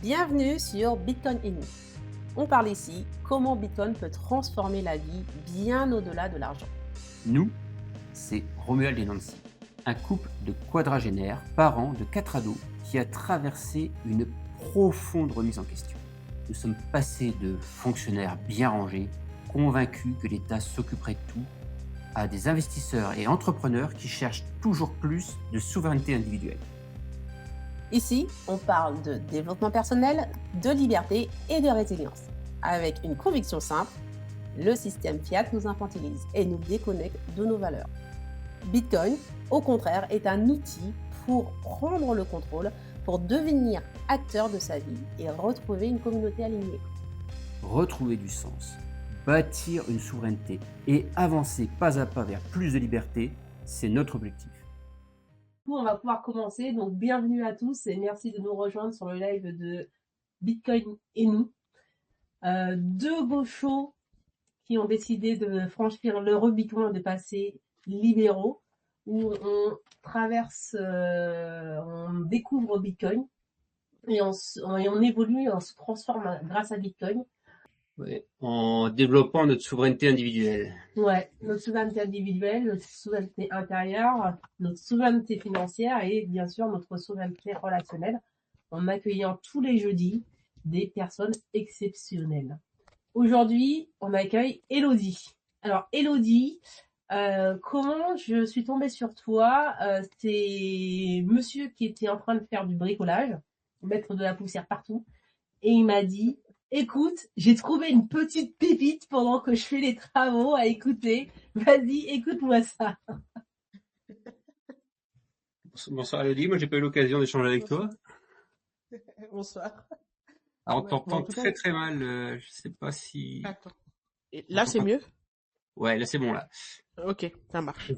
Bienvenue sur Bitcoin et nous. On parle ici comment Bitcoin peut transformer la vie bien au-delà de l'argent. Nous, c'est Romuald et Nancy, un couple de quadragénaires, parents de 4 ados, qui a traversé une profonde remise en question. Nous sommes passés de fonctionnaires bien rangés, convaincus que l'État s'occuperait de tout, à des investisseurs et entrepreneurs qui cherchent toujours plus de souveraineté individuelle. Ici, on parle de développement personnel, de liberté et de résilience. Avec une conviction simple, le système fiat nous infantilise et nous déconnecte de nos valeurs. Bitcoin, au contraire, est un outil pour prendre le contrôle, pour devenir acteur de sa vie et retrouver une communauté alignée. Retrouver du sens, bâtir une souveraineté et avancer pas à pas vers plus de liberté, c'est notre objectif. On va pouvoir commencer. Donc, bienvenue à tous et merci de nous rejoindre sur le live de Bitcoin et nous. Deux gauchos qui ont décidé de franchir le Rubicon, de passer libéraux, où on traverse, on découvre Bitcoin et on évolue, on se transforme grâce à Bitcoin. Ouais, en développant notre souveraineté individuelle. Ouais, notre souveraineté individuelle, notre souveraineté intérieure, notre souveraineté financière et bien sûr notre souveraineté relationnelle, en accueillant tous les jeudis des personnes exceptionnelles. Aujourd'hui, on accueille Elodie. Alors Elodie, comment je suis tombée sur toi? C'est monsieur qui était en train de faire du bricolage, mettre de la poussière partout, et il m'a dit, écoute, j'ai trouvé une petite pépite pendant que je fais les travaux à écouter. Vas-y, écoute-moi ça. Bonsoir Elodie, moi j'ai pas eu l'occasion d'échanger avec toi. Bonsoir. Alors on Ouais, bon, en t'entend tout cas, très très mal, je sais pas si... attends. Et on là, c'est t'entend- mieux? Ouais, là c'est bon là. Ok, ça marche.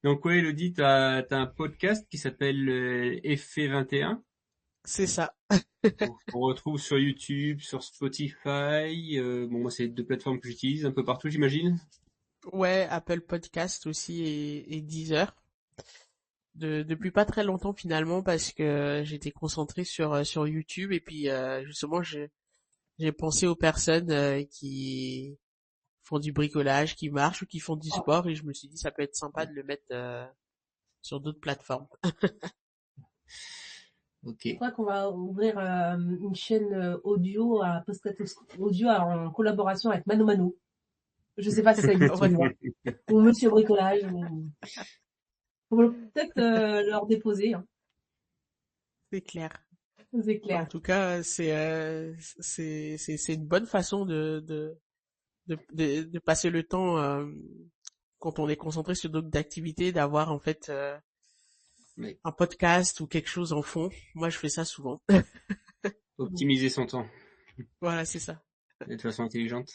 Donc ouais Elodie, t'as un podcast qui s'appelle Effet 21. C'est ça. On retrouve sur YouTube, sur Spotify. Bon moi c'est deux plateformes que j'utilise un peu partout j'imagine. Ouais, Apple Podcast aussi et Deezer. Depuis pas très longtemps finalement parce que j'étais concentré sur YouTube et puis justement j'ai pensé aux personnes qui font du bricolage, qui marchent ou qui font du sport et je me suis dit ça peut être sympa de le mettre sur d'autres plateformes. Ok. Je crois qu'on va ouvrir une chaîne audio à podcast audio en collaboration avec Mano Mano. Je sais pas si ça existe Ouais, toujours. Ou Monsieur Bricolage. Ou... Faut peut-être leur déposer. Hein. c'est clair. C'est Mais en clair. tout cas, c'est une bonne façon de passer le temps quand on est concentré sur d'autres activités, d'avoir en fait Mais un podcast ou quelque chose en fond. Moi, je fais ça souvent. optimiser son temps Voilà, c'est ça. de façon intelligente.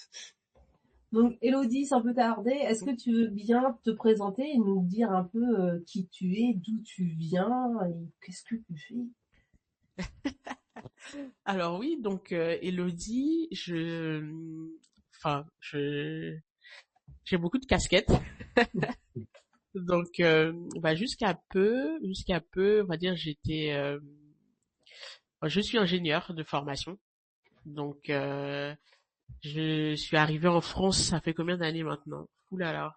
Donc, Elodie, sans plus tarder, est-ce que tu veux bien te présenter et nous dire un peu qui tu es, d'où tu viens et qu'est-ce que tu fais? Alors oui, donc Elodie, enfin, j'ai beaucoup de casquettes. Donc, bah, jusqu'à peu, on va dire, je suis ingénieur de formation. Donc, je suis arrivé en France, ça fait combien d'années maintenant? Ouh là là,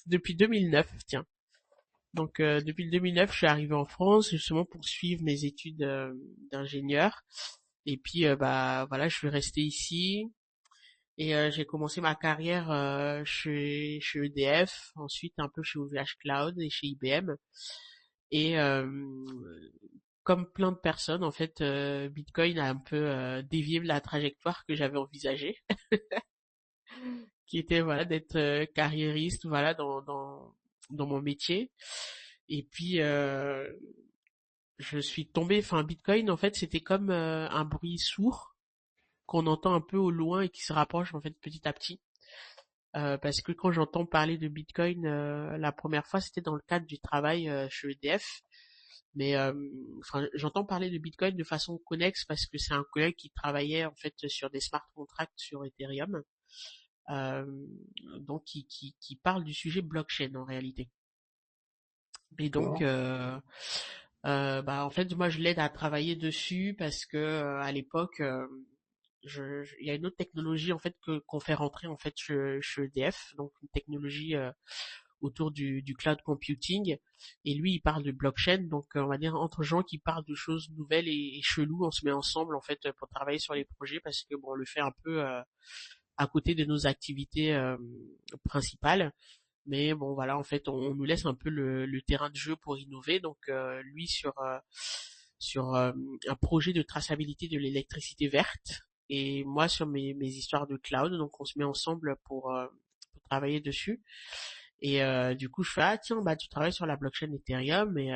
depuis 2009, tiens. Donc, depuis le 2009, je suis arrivé en France justement pour suivre mes études d'ingénieur. Et puis, bah voilà, je suis resté ici et j'ai commencé ma carrière chez EDF, ensuite un peu chez OVH Cloud et chez IBM. Et comme plein de personnes, en fait, Bitcoin a un peu dévié la trajectoire que j'avais envisagée, qui était voilà d'être carriériste, voilà dans mon métier. Et puis je suis tombé, enfin Bitcoin en fait c'était comme un bruit sourd qu'on entend un peu au loin et qui se rapproche en fait petit à petit. Parce que quand j'entends parler de Bitcoin la première fois, c'était dans le cadre du travail chez EDF. Mais enfin, j'entends parler de Bitcoin de façon connexe parce que c'est un collègue qui travaillait en fait sur des smart contracts sur Ethereum, euh, donc qui parle du sujet blockchain en réalité. Et donc D'accord. En fait, moi, je l'aide à travailler dessus parce que à l'époque, il y a une autre technologie en fait qu'on fait rentrer en fait chez EDF, donc une technologie autour du cloud computing. Et lui, il parle de blockchain, donc on va dire entre gens qui parlent de choses nouvelles et cheloues, on se met ensemble en fait pour travailler sur les projets parce que bon, on le fait un peu à côté de nos activités principales. Mais bon, voilà, en fait, on nous laisse un peu le terrain de jeu pour innover. Donc, lui sur un projet de traçabilité de l'électricité verte, et moi sur mes histoires de cloud. Donc, on se met ensemble pour travailler dessus. Et du coup, je fais ah tiens, bah tu travailles sur la blockchain Ethereum, mais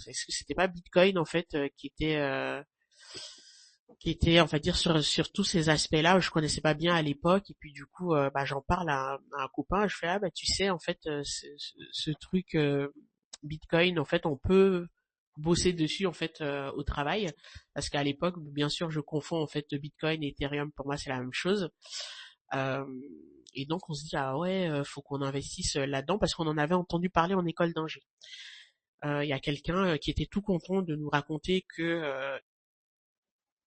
est-ce que c'était pas Bitcoin en fait qui était, on va dire, sur tous ces aspects-là, je connaissais pas bien à l'époque, et puis du coup, j'en parle à un copain, je fais, ah bah tu sais, en fait, ce truc Bitcoin, en fait, on peut bosser dessus, en fait, au travail, parce qu'à l'époque, bien sûr, je confonds, en fait, Bitcoin et Ethereum, pour moi, c'est la même chose. Euh, et donc, on se dit, ah ouais, faut qu'on investisse là-dedans, parce qu'on en avait entendu parler en école d'ingé. Il y a quelqu'un qui était tout content de nous raconter que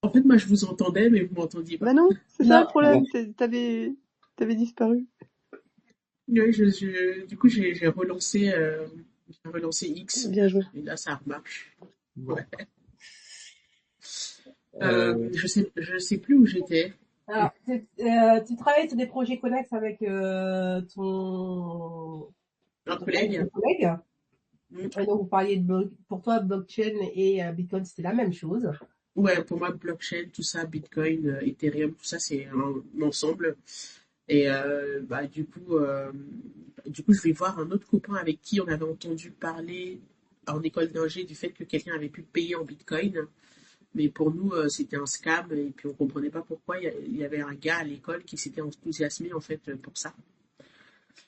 En fait, moi, je vous entendais, mais vous m'entendiez pas. Bah non, c'est ça Non. le problème, t'avais disparu. Ouais, du coup, j'ai relancé X, Bien joué. et là, ça remarche. Bon. Ouais. Euh, Je sais plus où j'étais. Alors, tu travailles sur des projets connexes avec ton Un collègue. collègue. Mm. Et donc, vous parliez pour toi, blockchain et Bitcoin, c'était la même chose. Ouais, pour moi, blockchain, tout ça, Bitcoin, Ethereum, tout ça, c'est un ensemble. Et du coup, je vais voir un autre copain avec qui on avait entendu parler en école d'ingé du fait que quelqu'un avait pu payer en Bitcoin. Mais pour nous, c'était un scam et puis on comprenait pas pourquoi. Il y avait un gars à l'école qui s'était enthousiasmé en fait pour ça.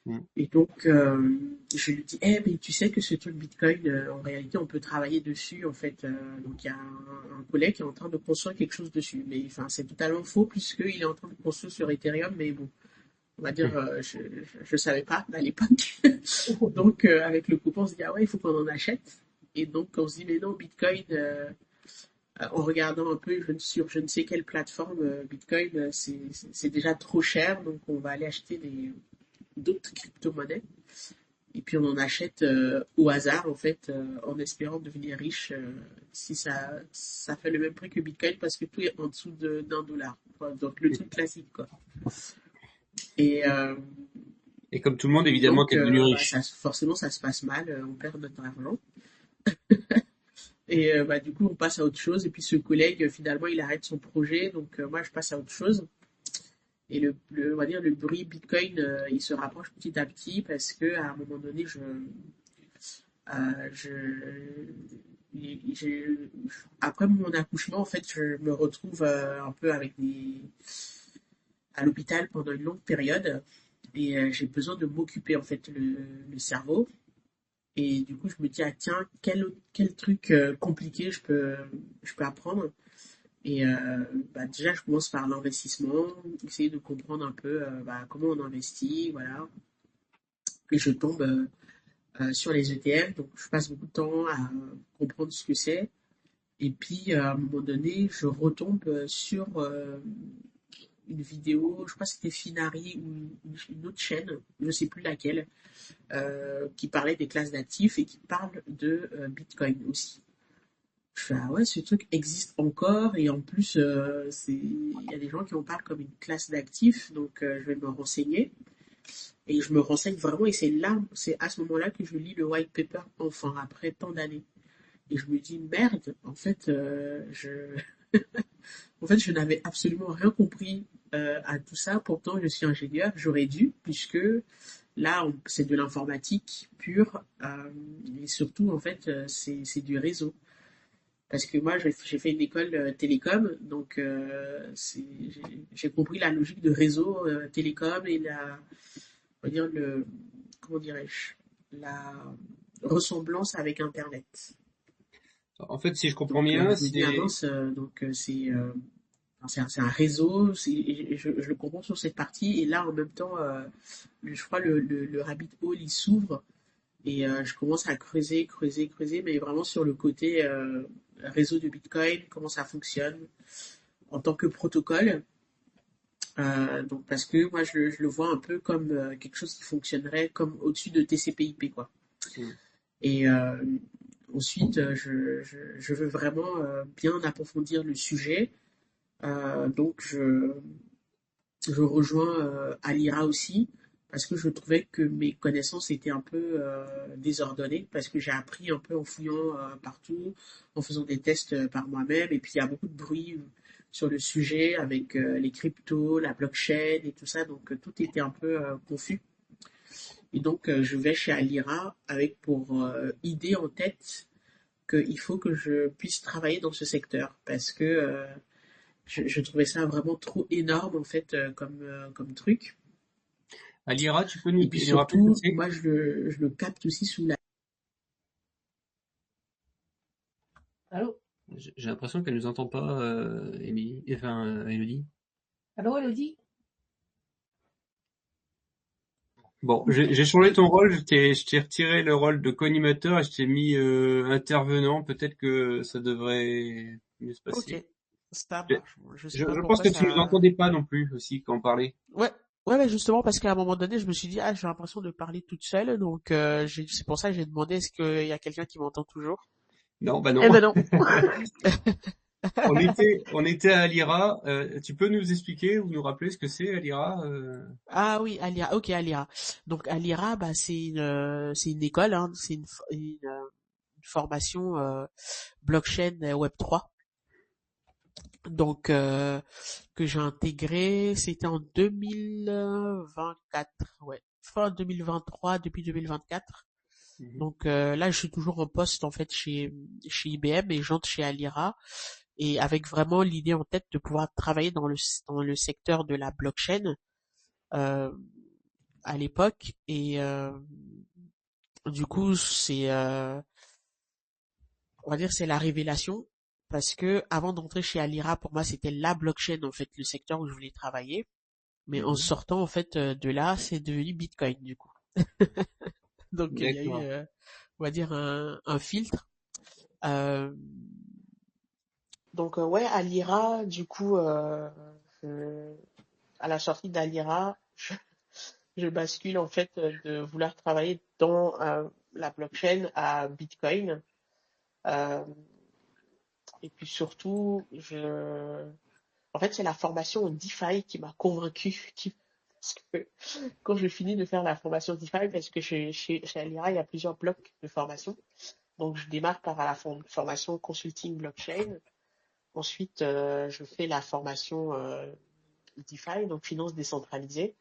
Mm. Et donc, je lui dis, mais tu sais que ce truc Bitcoin, en réalité, on peut travailler dessus, en fait. Donc, il y a un collègue qui est en train de construire quelque chose dessus. Mais enfin, c'est totalement faux puisqu'il est en train de construire sur Ethereum. Mais bon, on va dire, je savais pas à l'époque. Donc, avec le copain, on se dit, ah ouais, il faut qu'on en achète. Et donc, on se dit, mais non, Bitcoin, en regardant un peu sur je ne sais quelle plateforme, Bitcoin, c'est déjà trop cher. Donc, on va aller acheter d'autres crypto-monnaies. Et puis on en achète au hasard, en fait, en espérant devenir riche si ça fait le même prix que Bitcoin parce que tout est en dessous d'1 dollar. Quoi. Donc le truc classique, quoi. Et comme tout le monde, évidemment, donc, t'es devenu riche. forcément, ça se passe mal, on perd notre argent. Et du coup, on passe à autre chose. Et puis ce collègue, finalement, il arrête son projet. Donc moi, je passe à autre chose. Et on va dire, le bruit Bitcoin, il se rapproche petit à petit parce que à un moment donné, après mon accouchement, en fait, je me retrouve un peu à l'hôpital pendant une longue période et j'ai besoin de m'occuper en fait le cerveau. Et du coup, je me dis, ah tiens, quel truc compliqué je peux apprendre. Et déjà, je commence par l'investissement, essayer de comprendre un peu comment on investit, voilà. Et je tombe sur les ETF, donc je passe beaucoup de temps à comprendre ce que c'est. Et puis, à un moment donné, je retombe sur une vidéo, je crois que c'était Finari ou une autre chaîne, je ne sais plus laquelle, qui parlait des classes d'actifs et qui parle de Bitcoin aussi. Je fais, ah ouais, ce truc existe encore et en plus, il y a des gens qui en parlent comme une classe d'actifs, donc je vais me renseigner. Et je me renseigne vraiment et c'est à ce moment-là que je lis le white paper enfin, après tant d'années. Et je me dis, merde, en fait, en fait, je n'avais absolument rien compris à tout ça. Pourtant, je suis ingénieur, j'aurais dû, puisque là, c'est de l'informatique pure et surtout, en fait, c'est du réseau. Parce que moi, j'ai fait une école télécom, donc j'ai compris la logique de réseau télécom et on va dire comment dirais-je, la ressemblance avec Internet. En fait, si je comprends Donc, bien, je me dis, ah mince, c'est un réseau, je le comprends sur cette partie, et là, en même temps, je crois le rabbit hole, il s'ouvre, Et je commence à creuser, mais vraiment sur le côté réseau de Bitcoin, comment ça fonctionne en tant que protocole. Donc parce que moi je le vois un peu comme quelque chose qui fonctionnerait comme au-dessus de TCP/IP quoi. Mm. Et ensuite je veux vraiment bien approfondir le sujet. Donc je rejoins Alira aussi parce que je trouvais que mes connaissances étaient un peu désordonnées parce que j'ai appris un peu en fouillant partout, en faisant des tests par moi-même et puis il y a beaucoup de bruit sur le sujet avec les cryptos, la blockchain et tout ça, donc tout était un peu confus. Et donc je vais chez Alira avec pour idée en tête qu'il faut que je puisse travailler dans ce secteur parce que je trouvais ça vraiment trop énorme en fait comme truc. Alira, tu peux Et puis nous rappeler ce que surtout, c'est? moi je le capte aussi sous la... Allô? J'ai l'impression qu'elle nous entend pas, Elodie. Allô, Elodie? Bon, j'ai changé ton rôle, je t'ai retiré le rôle de co-animateur et je t'ai mis intervenant. Peut-être que ça devrait mieux se Ok, passer. ça Je, marche. Je sais pas je pense pourquoi que tu nous ça. entendais pas non plus aussi quand on parlait. Ouais, ouais, mais justement parce qu'à un moment donné, je me suis dit ah j'ai l'impression de parler toute seule, donc c'est pour ça que j'ai demandé est-ce qu'il y a quelqu'un qui m'entend toujours. Non, bah non. Eh ben non. On était à Alira. Tu peux nous expliquer ou nous rappeler ce que c'est Alira Ah oui, Alira. Ok, Alira. Donc Alira, bah c'est une école, hein, c'est une formation blockchain Web 3. Donc que j'ai intégré, c'était en 2024, ouais, fin 2023, depuis 2024. Mhm. Donc là, je suis toujours en poste en fait chez IBM et j'entre chez Alira et avec vraiment l'idée en tête de pouvoir travailler dans le secteur de la blockchain euh, à l'époque et du coup on va dire c'est la révélation parce que avant d'entrer chez Alira pour moi c'était la blockchain en fait le secteur où je voulais travailler mais en Mhm. sortant en fait de là c'est devenu Bitcoin du coup donc il y a eu D'accord. on va dire un filtre. Euh, donc ouais, à l'IRA, du coup, je- à la sortie d'Alira, je bascule en fait de vouloir travailler dans la blockchain à Bitcoin. Euh, et puis surtout, en fait, c'est la formation en DeFi qui m'a convaincu. Parce que quand je finis de faire la formation DeFi, parce que chez Alira, il y a plusieurs blocs de formation. Donc, je démarre par la formation consulting blockchain. Ensuite, je fais la formation DeFi, donc finance décentralisée.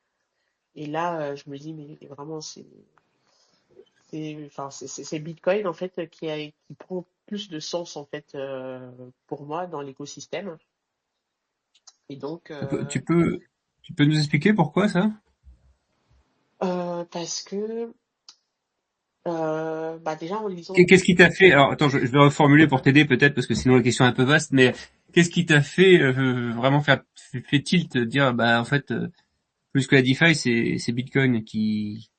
Et là, je me dis, mais vraiment, c'est Bitcoin en fait qui prend plus de sens en fait pour moi dans l'écosystème. Et donc, Tu peux, tu peux, tu peux nous expliquer pourquoi ça? parce que bah déjà en lisant, Qu'est-ce qui t'a fait? Alors attends, je vais reformuler pour t'aider peut-être parce que sinon la question est un peu vaste. Mais qu'est-ce qui t'a fait vraiment fait tilt, dire bah en fait plus que la DeFi, c'est Bitcoin qui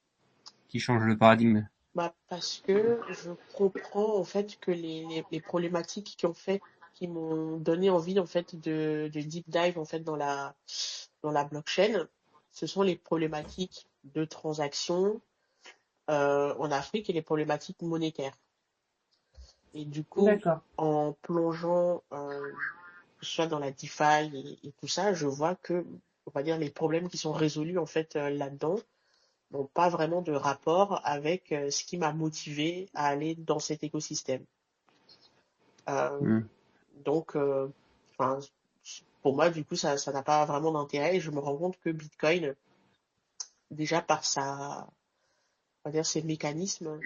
change le paradigme. bah, parce que je comprends en fait que les problématiques qui m'ont donné envie en fait de deep dive en fait dans la blockchain, ce sont les problématiques de transactions en Afrique et les problématiques monétaires. Et du coup, D'accord. en plongeant que ce soit dans la DeFi et tout ça, je vois que on va dire les problèmes qui sont résolus en fait là-dedans n'ont pas vraiment de rapport avec ce qui m'a motivé à aller dans cet écosystème. Euh, Hmm. donc, enfin, pour moi, du coup, ça n'a pas vraiment d'intérêt et je me rends compte que Bitcoin, déjà par on va dire ses mécanismes,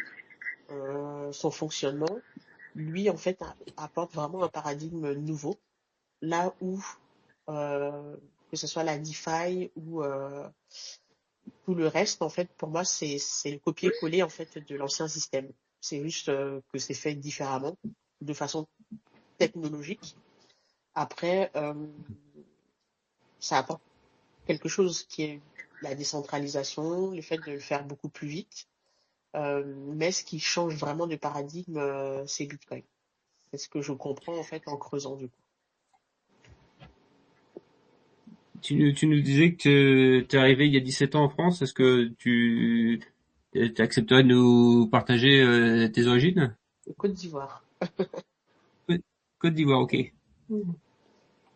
son fonctionnement, lui, en fait, apporte vraiment un paradigme nouveau, là où, euh, que ce soit la DeFi ou tout le reste, en fait, pour moi, c'est le copier-coller en fait de l'ancien système. C'est juste que c'est fait différemment, de façon technologique. Après, ça apporte quelque chose qui est la décentralisation, le fait de le faire beaucoup plus vite. Mais ce qui change vraiment de paradigme, c'est Bitcoin. C'est ce que je comprends en fait en creusant du coup. Tu nous disais que tu es arrivé il y a 17 ans en France. Est-ce que tu accepterais de nous partager tes origines? Côte d'Ivoire. Côte Côte d'Ivoire, ok. Mhm.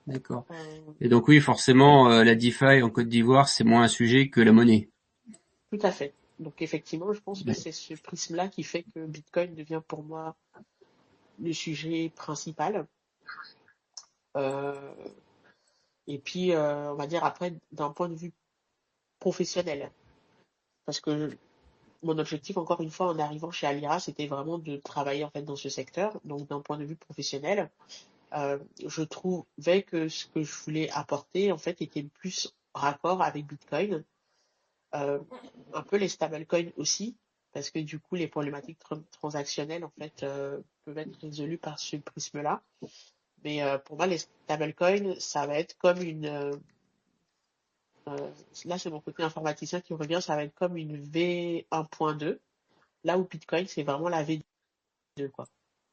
D'accord. Euh, Et donc oui, forcément, la DeFi en Côte d'Ivoire, c'est moins un sujet que la monnaie. Tout à fait. Donc effectivement, je pense que c'est ce prisme-là qui fait que Bitcoin devient pour moi le sujet principal. Euh, et puis, on va dire après, d'un point de vue professionnel, parce que mon objectif, encore une fois, en arrivant chez Alira, c'était vraiment de travailler en fait dans ce secteur. Donc, d'un point de vue professionnel, je trouvais que ce que je voulais apporter, en fait, était plus raccord avec Bitcoin, euh, un peu les stablecoins aussi, parce que du coup, les problématiques transactionnelles, en fait, peuvent être résolues par ce prisme-là. Mais pour moi, les stablecoins, ça va être comme là, c'est mon côté informaticien qui revient, ça va être comme une V1.2, là où Bitcoin, c'est vraiment la V2, quoi.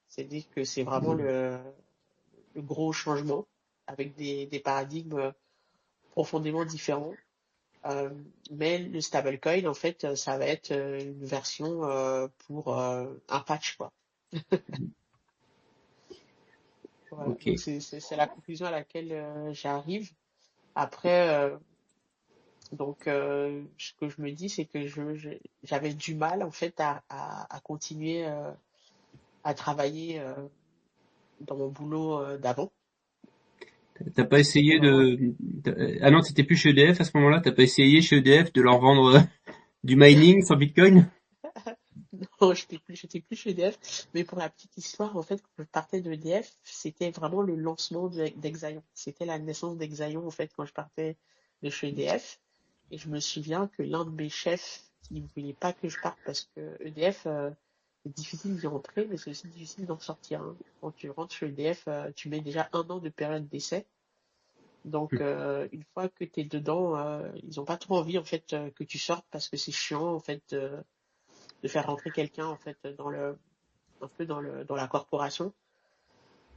C'est-à-dire que c'est vraiment le gros changement avec des paradigmes profondément différents. Euh, mais le stablecoin, en fait, ça va être une version pour un patch, quoi. Voilà. Ok. Donc c'est la conclusion à laquelle j'arrive. Après, ce que je me dis, c'est que j'avais du mal, en fait, à continuer à travailler dans mon boulot d'avant. T'as pas Parce que c'était essayé vraiment... Ah non, t'étais plus chez EDF à ce moment-là. T'as pas essayé chez EDF de leur vendre du mining sur Bitcoin? Non, j'étais plus chez EDF. Mais pour la petite histoire, en fait, quand je partais de EDF, c'était vraiment le lancement d'Exaion. C'était la naissance d'Exaion, en fait, quand je partais de chez EDF. Et je me souviens que l'un de mes chefs, qui ne voulait pas que je parte parce que EDF, c'est difficile d'y rentrer, mais c'est aussi difficile d'en sortir, hein. Quand tu rentres chez EDF, tu mets déjà 1 an de période d'essai. Donc, une fois que tu es dedans, ils ont pas trop envie, en fait, que tu sortes parce que c'est chiant, en fait, de faire rentrer quelqu'un, en fait, un peu dans la corporation.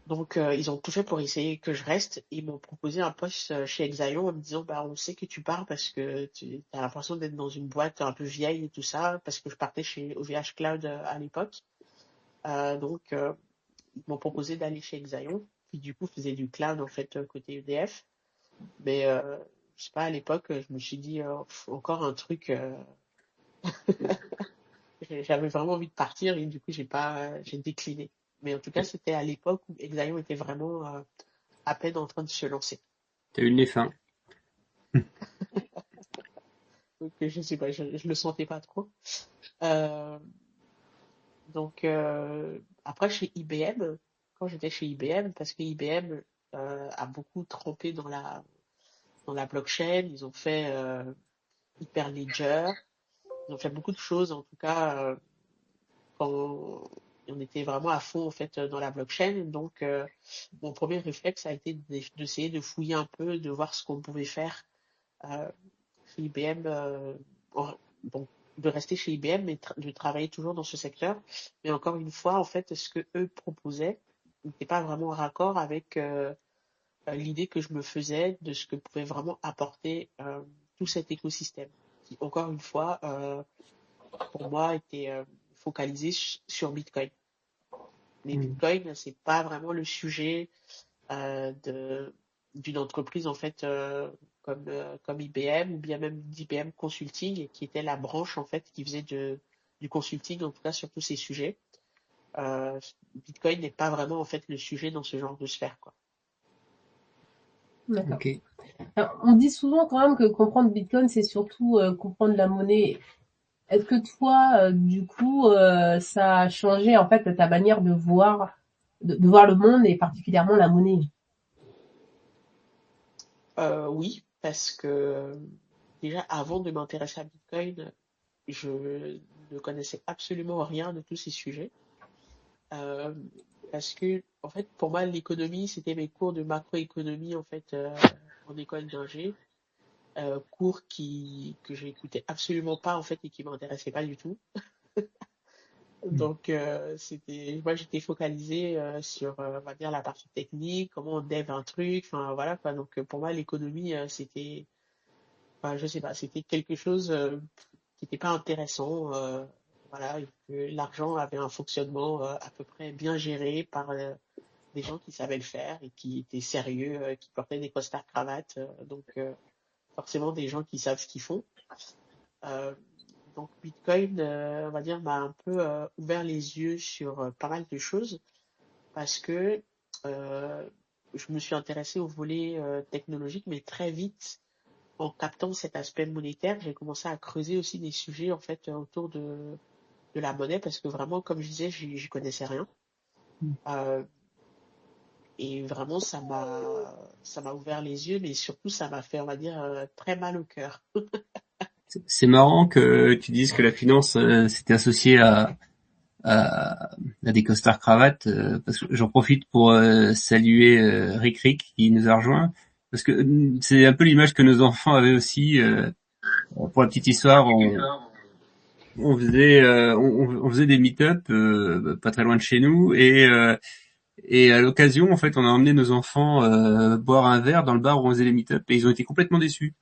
Donc, ils ont tout fait pour essayer que je reste. Ils m'ont proposé un poste chez Exaion en me disant, bah, on sait que tu pars parce que tu as l'impression d'être dans une boîte un peu vieille et tout ça, parce que je partais chez OVH Cloud à l'époque. Ils m'ont proposé d'aller chez Exaion, qui du coup faisait du cloud, en fait, côté EDF. Mais, je sais pas, à l'époque, je me suis dit, encore un truc, j'avais vraiment envie de partir et du coup, j'ai décliné. Mais en tout cas, c'était à l'époque où Exaion était vraiment à peine en train de se lancer. T'as eu le nez fin. Donc, je sais pas, je le sentais pas trop. Euh, Après, chez IBM, quand j'étais chez IBM, parce que IBM a beaucoup trempé dans la blockchain, ils ont fait Hyperledger, ils ont fait beaucoup de choses, en tout cas, quand on était vraiment à fond en fait dans la blockchain. Donc, mon premier réflexe a été d'essayer de fouiller un peu, de voir ce qu'on pouvait faire euh, chez IBM, donc de rester chez IBM, mais de travailler toujours dans ce secteur. Mais encore une fois, en fait, ce que eux proposaient n'était pas vraiment en raccord avec l'idée que je me faisais de ce que pouvait vraiment apporter tout cet écosystème, qui, encore une fois, pour moi, était focalisé sur Bitcoin. Mais Hmm. Bitcoin, c'est pas vraiment le sujet d'une entreprise en fait comme IBM ou bien même d'IBM Consulting qui était la branche en fait qui faisait du consulting en tout cas sur tous ces sujets. Euh, Bitcoin n'est pas vraiment en fait le sujet dans ce genre de sphère quoi. D'accord. Ok. Alors, on dit souvent quand même que comprendre Bitcoin, c'est surtout comprendre la monnaie. Est-ce que toi, du coup, ça a changé en fait ta manière de voir le monde et particulièrement la monnaie? Oui, parce que déjà avant de m'intéresser à Bitcoin, je ne connaissais absolument rien de tous ces sujets. Euh, Parce que, en fait, pour moi, l'économie, c'était mes cours de macroéconomie, en fait, en école d'ingé, cours que j'écoutais absolument pas, en fait, et qui m'intéressaient pas du tout. Donc, moi, j'étais focalisée sur, on va dire, la partie technique, comment on dev un truc, enfin, voilà, quoi. Donc, pour moi, l'économie, enfin, je sais pas, c'était quelque chose qui n'était pas intéressant, voilà, et que l'argent avait un fonctionnement à peu près bien géré par des gens qui savaient le faire et qui étaient sérieux, qui portaient des costards cravates, donc forcément des gens qui savent ce qu'ils font. Euh, donc Bitcoin, on va dire, m'a un peu ouvert les yeux sur pas mal de choses parce que euh, je me suis intéressée au volet technologique, mais très vite, en captant cet aspect monétaire, j'ai commencé à creuser aussi des sujets en fait autour de la monnaie parce que vraiment, comme je disais, j'y connaissais rien. Euh, et vraiment, ça m'a ouvert les yeux, mais surtout, ça m'a fait, on va dire, très mal au cœur. C'est marrant que tu dises que la finance s'était associée à, à des costards cravates, parce que j'en profite pour saluer Rick Rick qui nous a rejoint, parce que c'est un peu l'image que nos enfants avaient aussi. Pour la petite histoire, on faisait des meet-up pas très loin de chez nous, et à l'occasion, en fait, on a emmené nos enfants boire un verre dans le bar où on faisait les meet-up, et ils ont été complètement déçus.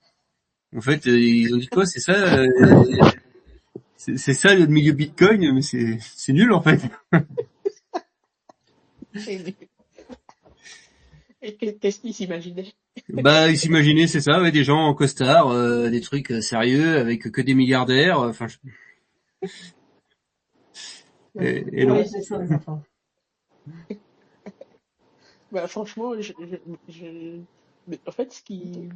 En fait, ils ont dit quoi, c'est ça, c'est ça le milieu Bitcoin, mais c'est nul en fait. Et, et qu'est-ce qu'ils s'imaginaient? Bah, ils s'imaginaient, c'est ça, ouais, des gens en costard, des trucs sérieux avec que des milliardaires. Enfin, Ouais, faut et non. corriger ça, les enfants. Bah, franchement, mais en fait, ce qui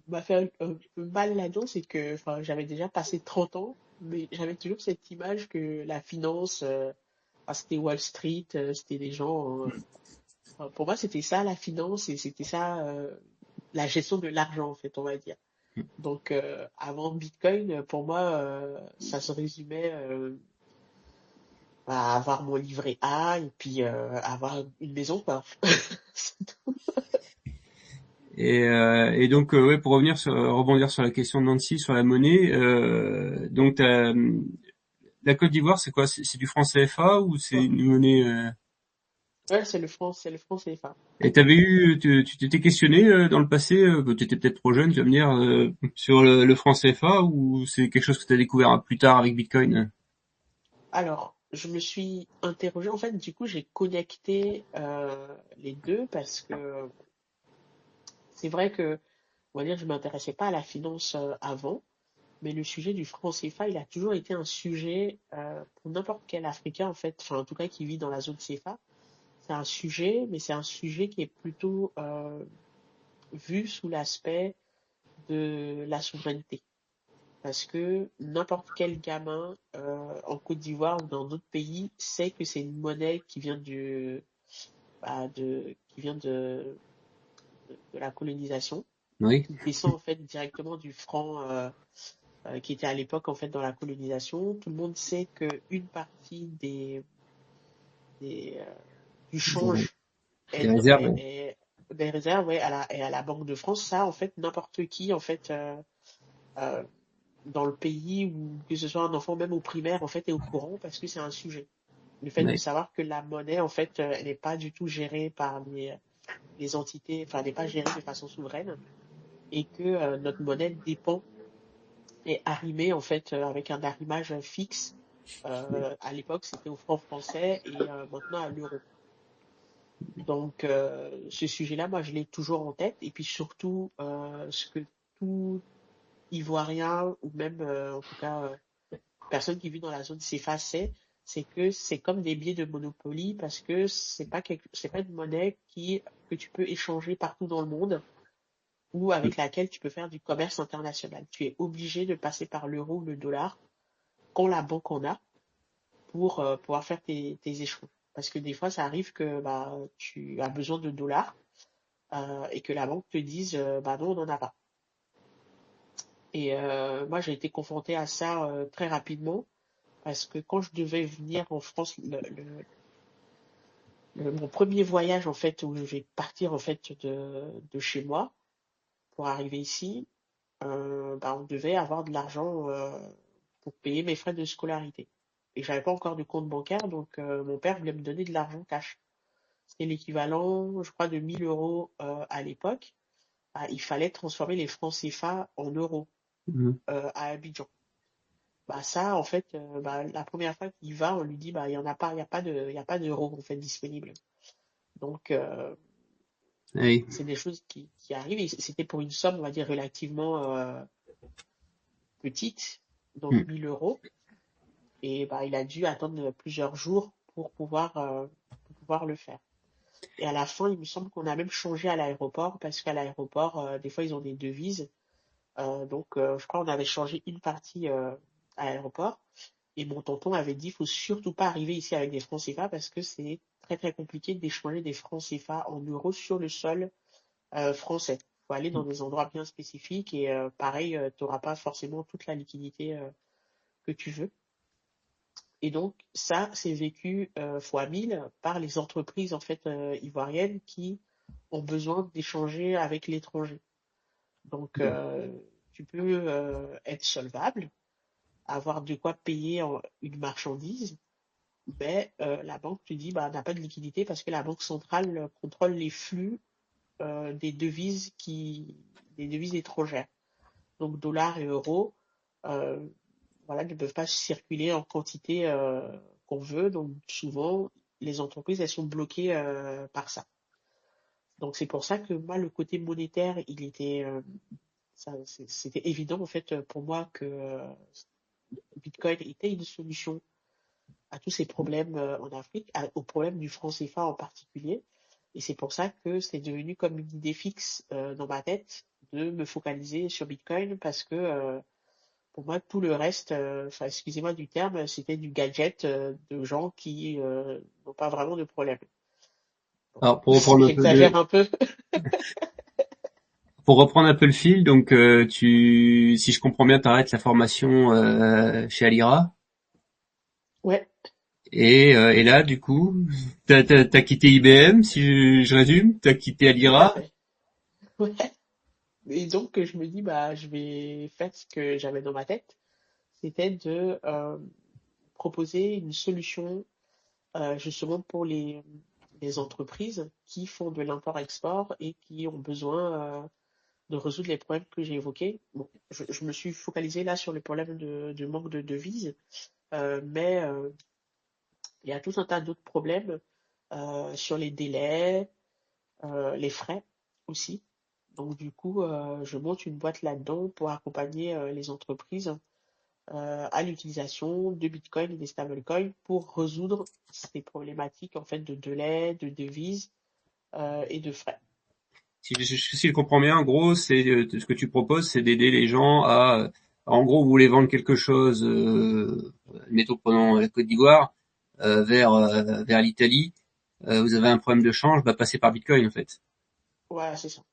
m'a fait un peu mal là-dedans, c'est que enfin, j'avais déjà passé 30 ans, mais j'avais toujours cette image que la finance, c'était Wall Street, c'était des gens. Enfin, pour moi, c'était ça la finance et c'était ça la gestion de l'argent, en fait, on va dire. Donc, avant Bitcoin, pour moi, ça se résumait à avoir mon livret A et puis avoir une maison, quoi. Et donc, ouais, pour rebondir sur la question de Nancy sur la monnaie, donc la Côte d'Ivoire, c'est quoi? C'est du franc CFA ou c'est Ouais, une monnaie ouais, c'est le franc CFA. Et tu t'étais questionné dans le passé, tu étais peut-être trop jeune, tu vas me dire, sur le franc CFA ou c'est quelque chose que tu as découvert plus tard avec Bitcoin? Alors, je me suis interrogée, en fait, du coup, j'ai connecté les deux parce que c'est vrai que, on va dire, je m'intéressais pas à la finance avant, mais le sujet du franc CFA, il a toujours été un sujet pour n'importe quel Africain, en fait, enfin, en tout cas, qui vit dans la zone CFA. C'est un sujet, mais c'est un sujet qui est plutôt vu sous l'aspect de la souveraineté. Parce que n'importe quel gamin en Côte d'Ivoire ou dans d'autres pays sait que c'est une monnaie qui vient qui vient de la colonisation, Oui, qui descend en fait directement du franc qui était à l'époque en fait dans la colonisation. Tout le monde sait que une partie des, du des, change des réserves. des réserves ouais, et à la Banque de France. Ça, en fait, n'importe qui en fait euh, dans le pays ou que ce soit un enfant même au primaire en fait est au courant parce que c'est un sujet. Le fait de Ouais. savoir que la monnaie en fait elle n'est pas du tout gérée par les entités, enfin elle n'est pas gérée de façon souveraine et que notre monnaie dépend et arrimée en fait avec un arrimage fixe. À l'époque c'était au franc français et maintenant à l'euro. Donc ce sujet-là, moi je l'ai toujours en tête et puis surtout ce que tout Ivoirien ou même en tout cas personne qui vit dans la zone CFA sait, c'est que c'est comme des billets de Monopoly parce que c'est pas une monnaie que tu peux échanger partout dans le monde ou avec laquelle tu peux faire du commerce international. Tu es obligé de passer par l'euro ou le dollar quand la banque en a pour pouvoir faire tes échanges. Parce que des fois, ça arrive que bah, tu as besoin de dollars et que la banque te dise bah non, on n'en a pas. Et moi, j'ai été confrontée à ça très rapidement parce que quand je devais venir en France, mon premier voyage en fait où je vais partir en fait de chez moi pour arriver ici, bah, on devait avoir de l'argent pour payer mes frais de scolarité. et j'avais pas encore de compte bancaire, donc mon père voulait me donner de l'argent cash. C'était l'équivalent, je crois, de 1 000 € à l'époque. Ah, il fallait transformer les francs CFA en euros Mhm. à Abidjan. Bah ça, en fait, bah, la première fois qu'il va, on lui dit bah il y en a pas, il y a pas d'euros en fait disponibles. Donc Ah oui. c'est des choses qui arrivent. Et c'était pour une somme, on va dire relativement petite, donc Mhm. 1 000 €. Et bah il a dû attendre plusieurs jours pour pouvoir le faire. Et à la fin, il me semble qu'on a même changé à l'aéroport parce qu'à l'aéroport, des fois ils ont des devises. Je crois qu'on avait changé une partie à l'aéroport. Et mon tonton avait dit, faut surtout pas arriver ici avec des francs CFA parce que c'est très très compliqué d'échanger des francs CFA en euros sur le sol français. Faut aller dans des endroits bien spécifiques et pareil, tu n'auras pas forcément toute la liquidité que tu veux. Et donc ça, c'est vécu fois 1000 par les entreprises en fait ivoiriennes qui ont besoin d'échanger avec l'étranger. Donc tu peux être solvable, avoir de quoi payer une marchandise, mais la banque te dit bah n'a pas de liquidité parce que la banque centrale contrôle les flux des des devises étrangères. Donc dollars et euros, euh, voilà, ne peuvent pas circuler en quantité qu'on veut. Donc souvent, les entreprises, elles sont bloquées par ça. Donc c'est pour ça que moi, le côté monétaire, c'était évident en fait pour moi que Bitcoin était une solution à tous ces problèmes en Afrique, au problème du franc CFA en particulier. Et c'est pour ça que c'est devenu comme une idée fixe dans ma tête de me focaliser sur Bitcoin parce que pour moi, tout le reste, enfin, excusez-moi du terme, c'était du gadget de gens qui n'ont pas vraiment de problème. Bon, Alors j'exagère un peu. pour reprendre un peu le fil, donc si je comprends bien, t'arrêtes la formation chez Alira. Ouais, Et là, du coup, t'as quitté IBM, si je résume, t'as quitté tout à Alira. fait. Ouais. Et donc, je me dis, bah, je vais faire ce que j'avais dans ma tête, c'était de proposer une solution justement pour les entreprises qui font de l'import-export et qui ont besoin de résoudre les problèmes que j'ai évoqués. Bon, je me suis focalisé là sur le problème de manque de devises, mais il y a tout un tas d'autres problèmes sur les délais, les frais aussi. Donc du coup, je monte une boîte là-dedans pour accompagner les entreprises à l'utilisation de Bitcoin et des stablecoins pour résoudre ces problématiques en fait de délai, de devises et de frais. Si je comprends bien, en gros, c'est ce que tu proposes, c'est d'aider les gens en gros, vous voulez vendre quelque chose, mettons prenons la Côte d'Ivoire, vers l'Italie, vous avez un problème de change, bah passez par Bitcoin en fait, Voilà, c'est ça,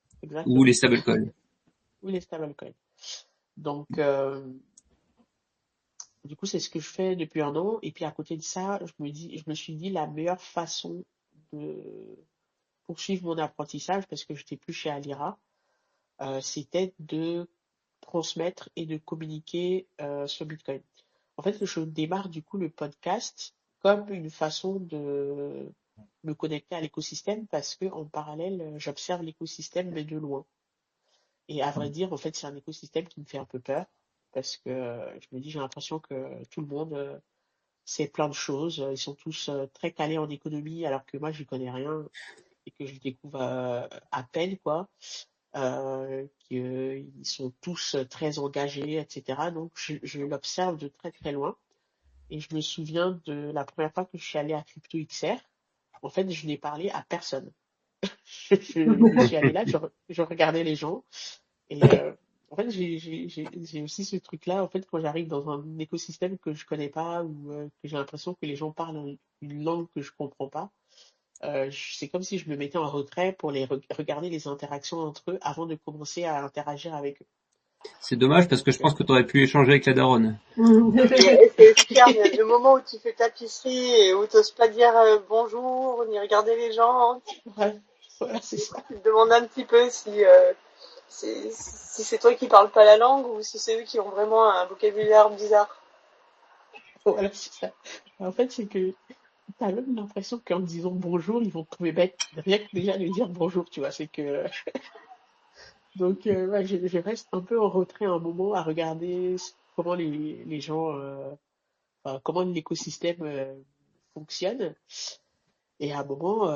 ou les exactement. stablecoins. Ou les stablecoins. Donc, du coup, c'est ce que je fais depuis 1 an. Et puis à côté de ça, je me suis dit la meilleure façon de poursuivre mon apprentissage, parce que je n'étais plus chez Alira, c'était de transmettre et de communiquer sur Bitcoin. En fait, je démarre du coup le podcast comme une façon de me connecter à l'écosystème parce que en parallèle, j'observe l'écosystème mais de loin. Et à vrai dire, en fait, c'est un écosystème qui me fait un peu peur parce que je me dis, j'ai l'impression que tout le monde sait plein de choses. Ils sont tous très calés en économie alors que moi, j'y connais rien et que je découvre à peine, quoi. Qu'ils sont tous très engagés, etc. Donc, je l'observe de très très loin. Et je me souviens de la première fois que je suis allée à Crypto XR. En fait, je n'ai parlé à personne. Je suis allée là, je regardais les gens. Et en fait, j'ai aussi ce truc-là, en fait, quand j'arrive dans un écosystème que je connais pas ou que j'ai l'impression que les gens parlent une langue que je comprends pas, c'est comme si je me mettais en retrait pour regarder les interactions entre eux avant de commencer à interagir avec eux. C'est dommage parce Donc, que je pense que tu aurais pu échanger avec la daronne. C'est clair, le moment où tu fais tapisserie et où t'oses pas dire bonjour, ni regarder les gens, ouais, voilà, c'est ça. tu te demandes un petit peu si c'est toi qui parles pas la langue ou si c'est eux qui ont vraiment un vocabulaire bizarre. Voilà, c'est ça. En fait, c'est que t'as même l'impression qu'en disant bonjour, ils vont te trouver bête. Rien que déjà de dire bonjour, tu vois, c'est que... Donc, ouais, je reste un peu en retrait un moment à regarder comment les gens, enfin, comment l'écosystème fonctionne. Et à un moment,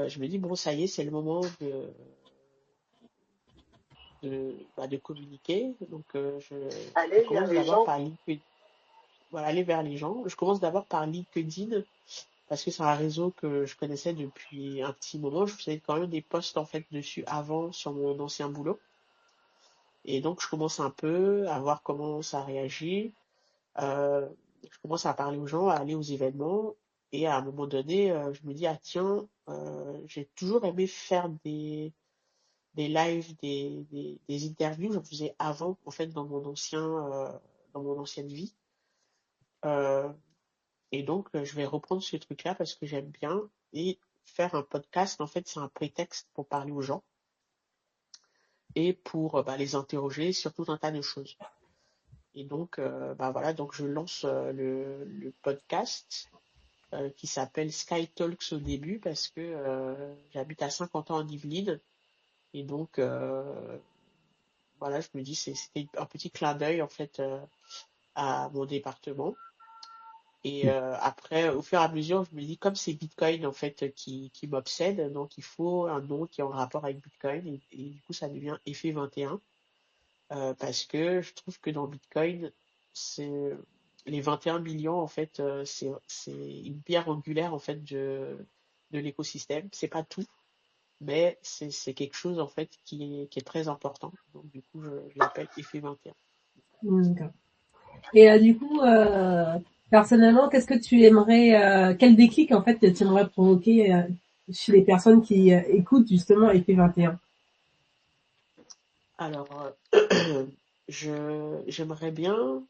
je me dis, bon, ça y est, c'est le moment de communiquer. Donc, je Aller vers commence les d'abord gens. par LinkedIn. Voilà, aller vers les gens. Je commence d'abord par LinkedIn parce que c'est un réseau que je connaissais depuis un petit moment. Je faisais quand même des posts en fait dessus avant sur mon ancien boulot. Et donc, je commence un peu à voir comment ça réagit. Euh, je commence à parler aux gens, à aller aux événements. Et à un moment donné, je me dis, ah tiens, j'ai toujours aimé faire des lives, des interviews. J'en faisais avant, en fait, dans mon ancienne vie. Euh, et donc, je vais reprendre ce truc-là parce que j'aime bien. Et faire un podcast, en fait, c'est un prétexte pour parler aux gens et pour bah, les interroger sur tout un tas de choses. Et donc, bah voilà, donc je lance le podcast qui s'appelle Sky Talks au début parce que j'habite à Saint-Quentin en Yvelines. Et donc, voilà, je me dis, c'était un petit clin d'œil, en fait, à mon département. Et après, au fur et à mesure, je me dis, comme c'est Bitcoin, en fait, qui m'obsède, donc il faut un nom qui est en rapport avec Bitcoin. Et du coup, ça devient Effet 21. Parce que je trouve que dans Bitcoin, c'est les 21 millions, en fait, c'est une pierre angulaire, en fait, de l'écosystème. C'est pas tout, mais c'est quelque chose, en fait, qui est très important. Donc, du coup, je l'appelle Effet 21. D'accord. Et du coup, personnellement, qu'est-ce que tu aimerais, quel déclic en fait tu aimerais provoquer chez les personnes qui écoutent justement Effet 21? Alors, j'aimerais bien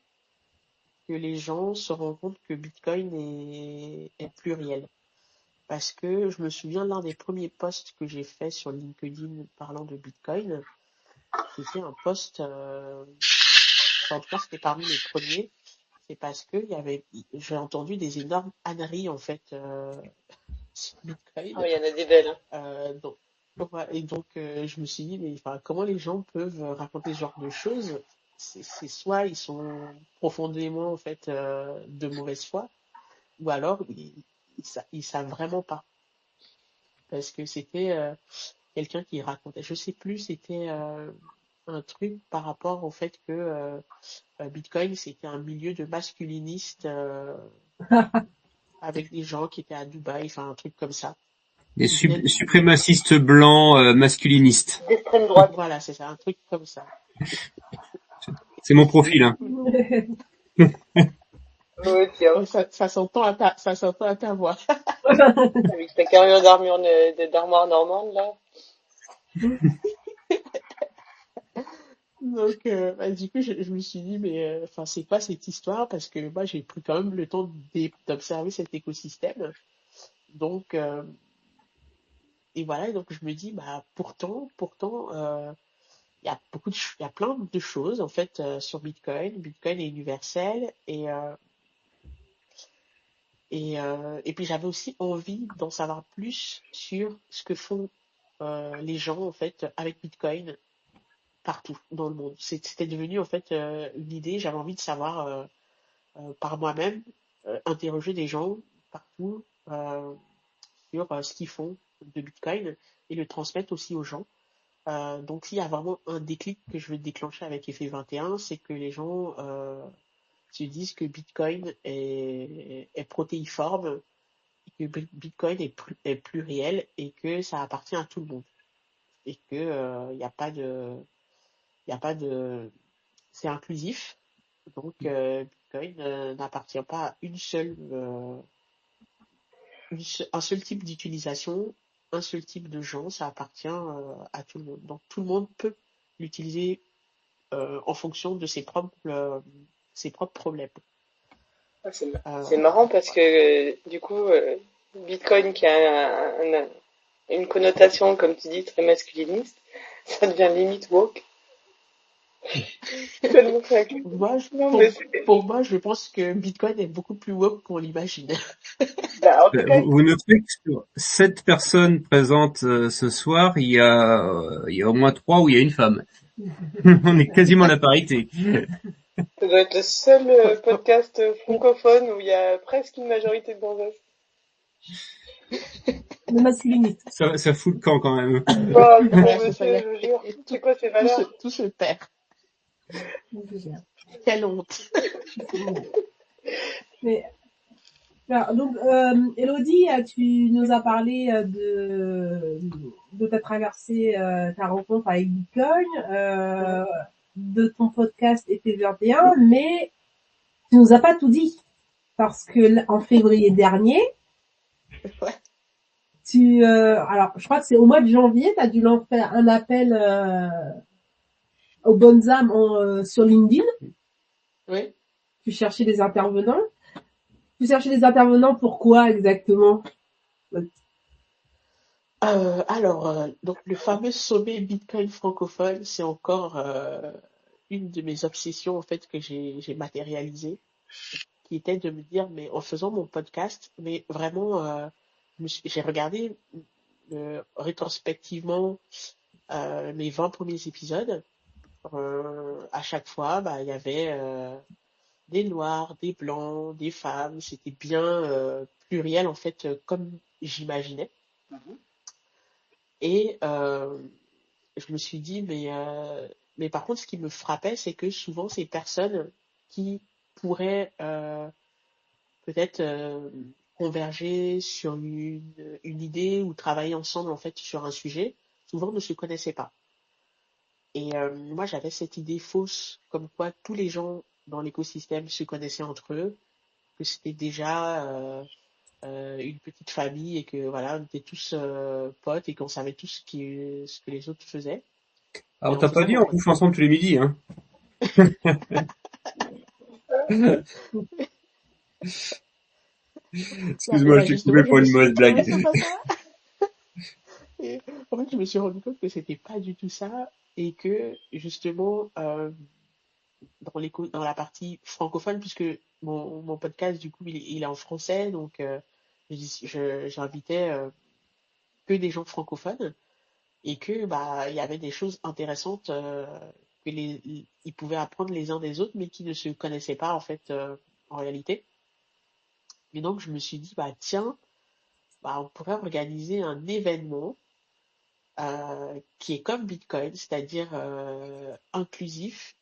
que les gens se rendent compte que Bitcoin est pluriel. Parce que je me souviens, l'un des premiers posts que j'ai fait sur LinkedIn parlant de Bitcoin, c'était un post, en tout cas c'était parmi les premiers, c'est parce que j'ai entendu des énormes âneries en fait sur Oh, Bitcoin. il y en a des belles. Hein. Donc, ouais, et donc je me suis dit, mais enfin, comment les gens peuvent raconter ce genre de choses? C'est soit ils sont profondément en fait de mauvaise foi, ou alors ils savent vraiment pas. Parce que c'était quelqu'un qui racontait, je sais plus, c'était un truc par rapport au fait que Bitcoin c'était un milieu de masculinistes avec des gens qui étaient à Dubaï, enfin un truc comme ça. Des Qui venaient, suprémacistes blancs masculinistes. D'extrême droite. voilà, c'est ça, un truc comme ça. C'est mon Et profil, du hein. coup, Oh, tiens. oh, ça s'entend ça s'entend à ta voix. Avec ta carrure d'armure d'armoire normande, là. Donc, bah, du coup, je me suis dit, mais enfin, c'est quoi cette histoire? Parce que moi, j'ai pris quand même le temps d'observer cet écosystème. Donc, et voilà, donc je me dis, bah, pourtant, il y a plein de choses, en fait, sur Bitcoin. Bitcoin est universel et puis j'avais aussi envie d'en savoir plus sur ce que font les gens, en fait, avec Bitcoin partout dans le monde. C'était devenu, en fait, une idée. J'avais envie de savoir par moi-même, interroger des gens partout sur ce qu'ils font de Bitcoin et le transmettre aussi aux gens. Donc, s'il y a vraiment un déclic que je veux déclencher avec Effet 21, c'est que les gens se disent que Bitcoin est protéiforme, que Bitcoin est pluriel et que ça appartient à tout le monde. Et que il y a pas de, c'est inclusif. Donc, Bitcoin n'appartient pas à un seul type d'utilisation, un seul type de gens, ça appartient à tout le monde. Donc, tout le monde peut l'utiliser en fonction de ses propres problèmes. Ah, Euh, c'est marrant parce voilà. que du coup, Bitcoin qui a une connotation, comme tu dis, très masculiniste, ça devient limite woke. Tellement ça. Moi, Non, mais pour moi, je pense que Bitcoin est beaucoup plus woke qu'on l'imagine. bah, en tout cas, Vous notez que sur 7 personnes présentes ce soir, il y a au moins 3 où il y a une femme. On est quasiment à la parité. ça doit être le seul Ouais, podcast francophone où il y a presque une majorité de gonzesses. Le masculiniste. Ça fout le camp quand même. Oh, mon ouais, c'est ça. monsieur, je vous jure. Et C'est quoi ces valeurs? tout se perd. C'est bien. Quelle honte. Mais, alors, donc, Elodie, tu nous as parlé de ta traversée, ta rencontre avec Bitcoin, de ton podcast été 21, mais tu nous as pas tout dit. Parce que en février dernier, Ouais. alors je crois que c'est au mois de janvier, tu as dû lancer un appel aux bonnes âmes sur LinkedIn. Oui. Tu cherchais des intervenants. Tu cherchais des intervenants pour quoi exactement? Donc le fameux sommet Bitcoin francophone, c'est encore une de mes obsessions en fait que j'ai matérialisée, qui était de me dire, mais en faisant mon podcast, mais vraiment, j'ai regardé rétrospectivement mes 20 premiers épisodes. À chaque fois, bah, il y avait des noirs, des blancs, des femmes. C'était bien pluriel en fait, comme j'imaginais. Et je me suis dit, mais par contre, ce qui me frappait, c'est que souvent ces personnes qui pourraient peut-être converger sur une idée ou travailler ensemble en fait sur un sujet, souvent ne se connaissaient pas. Et moi, j'avais cette idée fausse, comme quoi tous les gens dans l'écosystème se connaissaient entre eux, que c'était déjà une petite famille et que voilà, on était tous potes et qu'on savait tous ce que les autres faisaient. Ah, Et on en t'a pas faisant dit mon on bouffe ensemble tous les midis, hein. Excuse-moi, je t'ai justement, coupé pour une mauvaise non mais blague. c'est pas ça. Et en fait, je me suis rendu compte que c'était pas du tout ça et que justement dans la partie francophone, puisque mon podcast du coup il est en français, donc j'invitais que des gens francophones et que bah il y avait des choses intéressantes que ils pouvaient apprendre les uns des autres, mais qui ne se connaissaient pas en fait en réalité. Et donc je me suis dit bah tiens, bah on pourrait organiser un événement qui est comme Bitcoin, c'est-à-dire inclusif,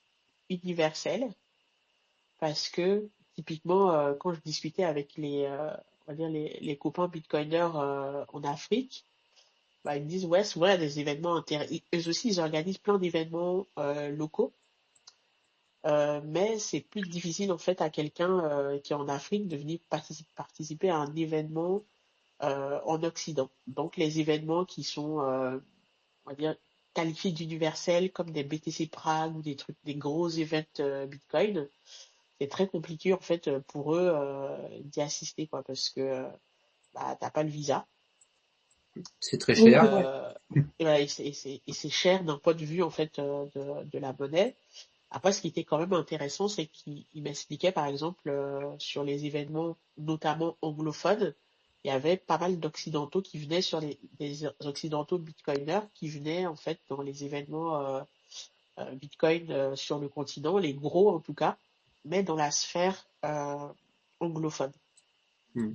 universel, parce que typiquement quand je discutais avec on va dire les copains Bitcoiners en Afrique, bah, ils me disent ouais souvent il y a des événements eux aussi ils organisent plein d'événements locaux, mais c'est plus difficile en fait à quelqu'un qui est en Afrique de venir participer à un événement en Occident. Donc les événements qui sont on va dire, qualifiés d'universels comme des BTC Prague ou des trucs, des gros events Bitcoin, c'est très compliqué en fait pour eux d'y assister quoi, parce que bah t'as pas le visa. C'est très Oui, cher. c'est vrai. Et, voilà, et c'est cher d'un point de vue en fait de la monnaie. Après, ce qui était quand même intéressant, c'est qu'il m'expliquait par exemple sur les événements, notamment anglophones, il y avait pas mal d'occidentaux qui venaient sur des occidentaux bitcoiners qui venaient en fait dans les événements Bitcoin sur le continent, les gros en tout cas, mais dans la sphère anglophone. Hmm.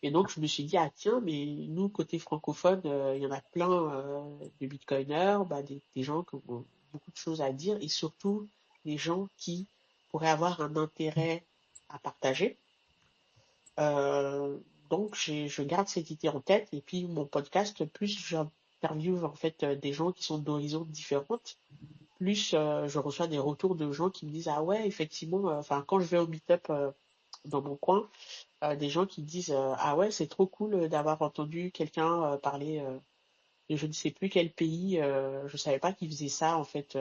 Et donc je me suis dit, ah tiens, mais nous, côté francophone, il y en a plein de Bitcoiners, bah, des gens qui ont beaucoup de choses à dire, et surtout des gens qui pourraient avoir un intérêt à partager. Euh, donc je garde cette idée en tête, et puis mon podcast, plus j'interviewe en fait des gens qui sont d'horizons différentes, plus je reçois des retours de gens qui me disent ah ouais effectivement enfin quand je vais au meet-up dans mon coin des gens qui disent ah ouais c'est trop cool d'avoir entendu quelqu'un parler de je ne sais plus quel pays je savais pas qu'ils faisaient ça en fait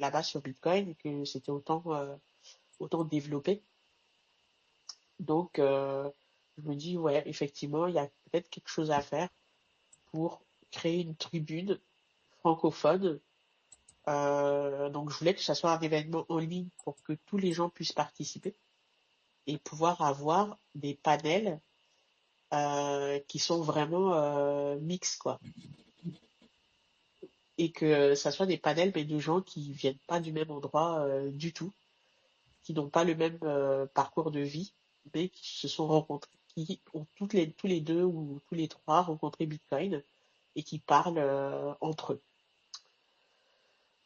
là-bas sur Bitcoin et que c'était autant développé donc je me dis ouais effectivement il y a peut-être quelque chose à faire pour créer une tribune francophone Donc je voulais que ça soit un événement en ligne pour que tous les gens puissent participer et pouvoir avoir des panels qui sont vraiment mix quoi, et que ça soit des panels mais de gens qui viennent pas du même endroit du tout, qui n'ont pas le même parcours de vie, mais qui se sont rencontrés, qui ont tous les deux ou tous les trois rencontré Bitcoin et qui parlent entre eux.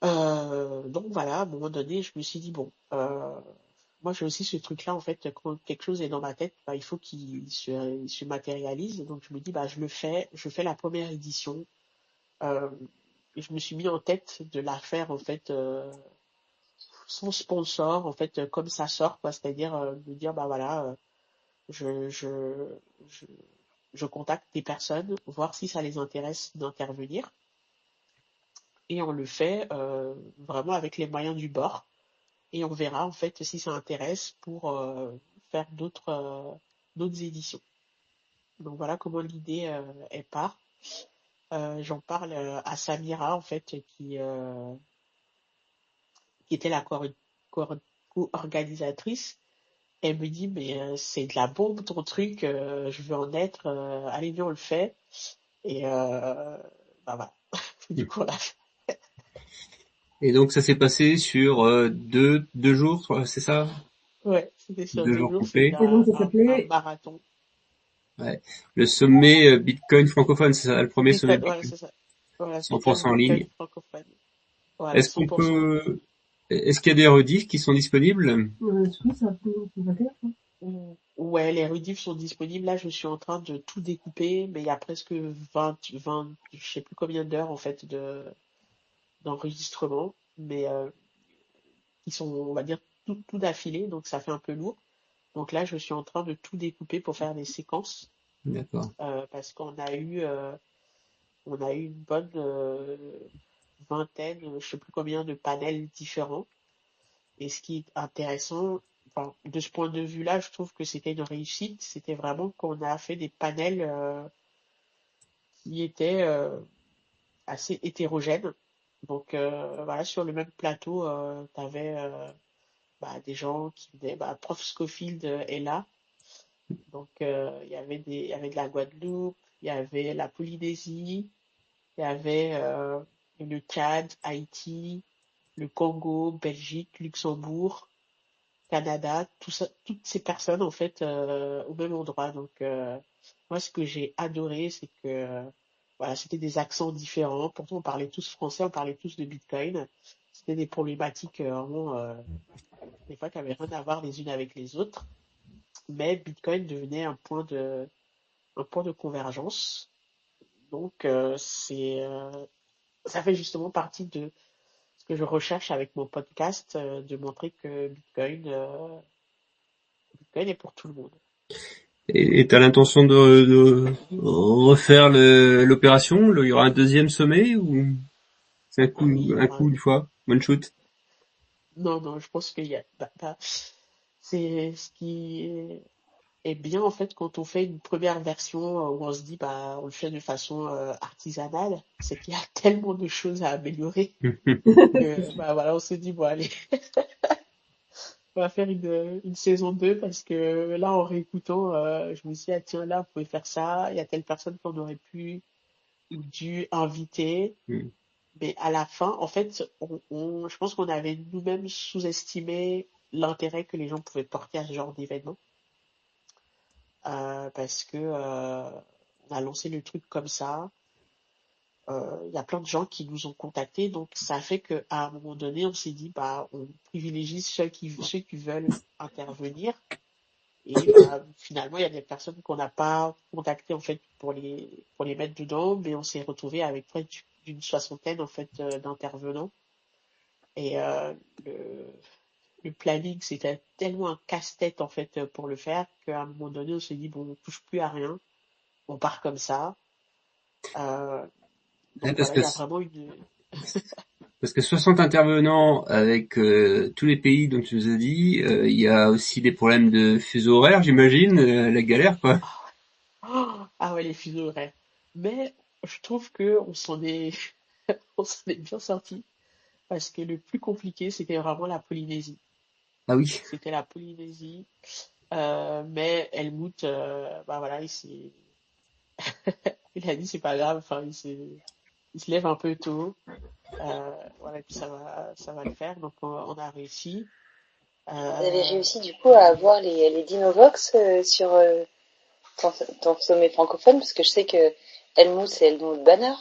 Donc voilà, à un moment donné, je me suis dit bon, moi j'ai aussi ce truc-là en fait, quand quelque chose est dans ma tête, bah, il faut il se matérialise. Donc je me dis bah je fais la première édition. Euh, et je me suis mis en tête de la faire en fait sans sponsor, en fait comme ça sort quoi, c'est-à-dire de dire bah voilà, je, je, je, je contacte des personnes, voir si ça les intéresse d'intervenir. Et on le fait vraiment avec les moyens du bord. Et on verra en fait si ça intéresse pour faire d'autres éditions. Donc voilà comment l'idée est part. J'en parle à Samira en fait qui était la co-organisatrice. Elle me dit mais c'est de la bombe ton truc, je veux en être, allez viens on le fait. Et bah voilà. Du coup on l'a fait. Et donc ça s'est passé sur deux jours, c'est ça? Ouais, c'était sur 2 deux jours jours, c'était complets. Et donc ça un s'appelait, marathon. Ouais. Le sommet Bitcoin francophone, c'est ça, le premier sommet Bitcoin, voilà, Bitcoin, c'est ça. Voilà, Bitcoin, 100% en Bitcoin ligne. francophone. Voilà, Est-ce qu'on 100% en ligne. peut, est-ce qu'il y a des rediffs qui sont disponibles? oui, ça va faire, hein. Ouais, les rediffs sont disponibles. Là, je suis en train de tout découper, mais il y a presque 20, je sais plus combien d'heures, en fait, d'enregistrement, mais qui sont, on va dire, tout d'affilée, donc ça fait un peu lourd. Donc là, je suis en train de tout découper pour faire des séquences, D'accord. parce on a eu une bonne vingtaine, je sais plus combien de panels différents. Et ce qui est intéressant, enfin, de ce point de vue-là, je trouve que c'était une réussite. C'était vraiment qu'on a fait des panels qui étaient assez hétérogènes. Donc voilà, sur le même plateau, tu avais bah, des gens qui venaient, bah, Prof Scofield est là. Donc il y avait de la Guadeloupe, il y avait la Polynésie, il y avait le Tchad, Haïti, le Congo, Belgique, Luxembourg, Canada, tout ça, toutes ces personnes en fait au même endroit. Donc moi ce que j'ai adoré, c'est que voilà, c'était des accents différents. Pourtant on parlait tous français, on parlait tous de Bitcoin. C'était des problématiques vraiment des fois qui n'avaient rien à voir les unes avec les autres. Mais Bitcoin devenait un point de convergence. Donc ça fait justement partie de ce que je recherche avec mon podcast, de montrer que Bitcoin est pour tout le monde. Et t'as l'intention de refaire l'opération? Il y aura un deuxième sommet ou c'est Oui, il y un aura coup une fois, one shot? Non, non, je pense qu'il y a, c'est ce qui est bien en fait quand on fait une première version où on se dit bah on le fait de façon artisanale, c'est qu'il y a tellement de choses à améliorer que bah voilà on se dit bon allez on va faire une saison 2 parce que là en réécoutant je me suis dit ah tiens là on pouvait faire ça, il y a telle personne qu'on aurait pu ou dû inviter. Mais à la fin, en fait, je pense qu'on avait nous-mêmes sous-estimé l'intérêt que les gens pouvaient porter à ce genre d'événement. Parce que on a lancé le truc comme ça. Il y a plein de gens qui nous ont contactés, donc ça fait qu'à un moment donné, on s'est dit, bah, on privilégie ceux qui veulent intervenir. Et bah, finalement, il y a des personnes qu'on n'a pas contactées en fait pour les mettre dedans, mais on s'est retrouvé avec près d'une soixantaine en fait d'intervenants. Et le planning, c'était tellement un casse-tête en fait pour le faire qu'à un moment donné, on s'est dit bon, on touche plus à rien, on part comme ça. Euh, Ouais, donc voilà, il y a vraiment parce que 60 intervenants avec tous les pays dont tu nous as dit, il y a aussi des problèmes de fuseau horaire, j'imagine, la galère quoi. ah ouais les fuseaux horaires. Mais je trouve que on s'en est on s'en est bien sorti parce que le plus compliqué, c'était vraiment la Polynésie. Ah oui. C'était la Polynésie. Mais Helmut, bah voilà, il a dit c'est pas grave, enfin, il se lève un peu tôt. Voilà, et puis ça va le faire. Donc on a réussi. Vous avez Euh, réussi du coup à avoir les Dinovox sur ton sommet francophone, parce que je sais que c'est Helmut Banner,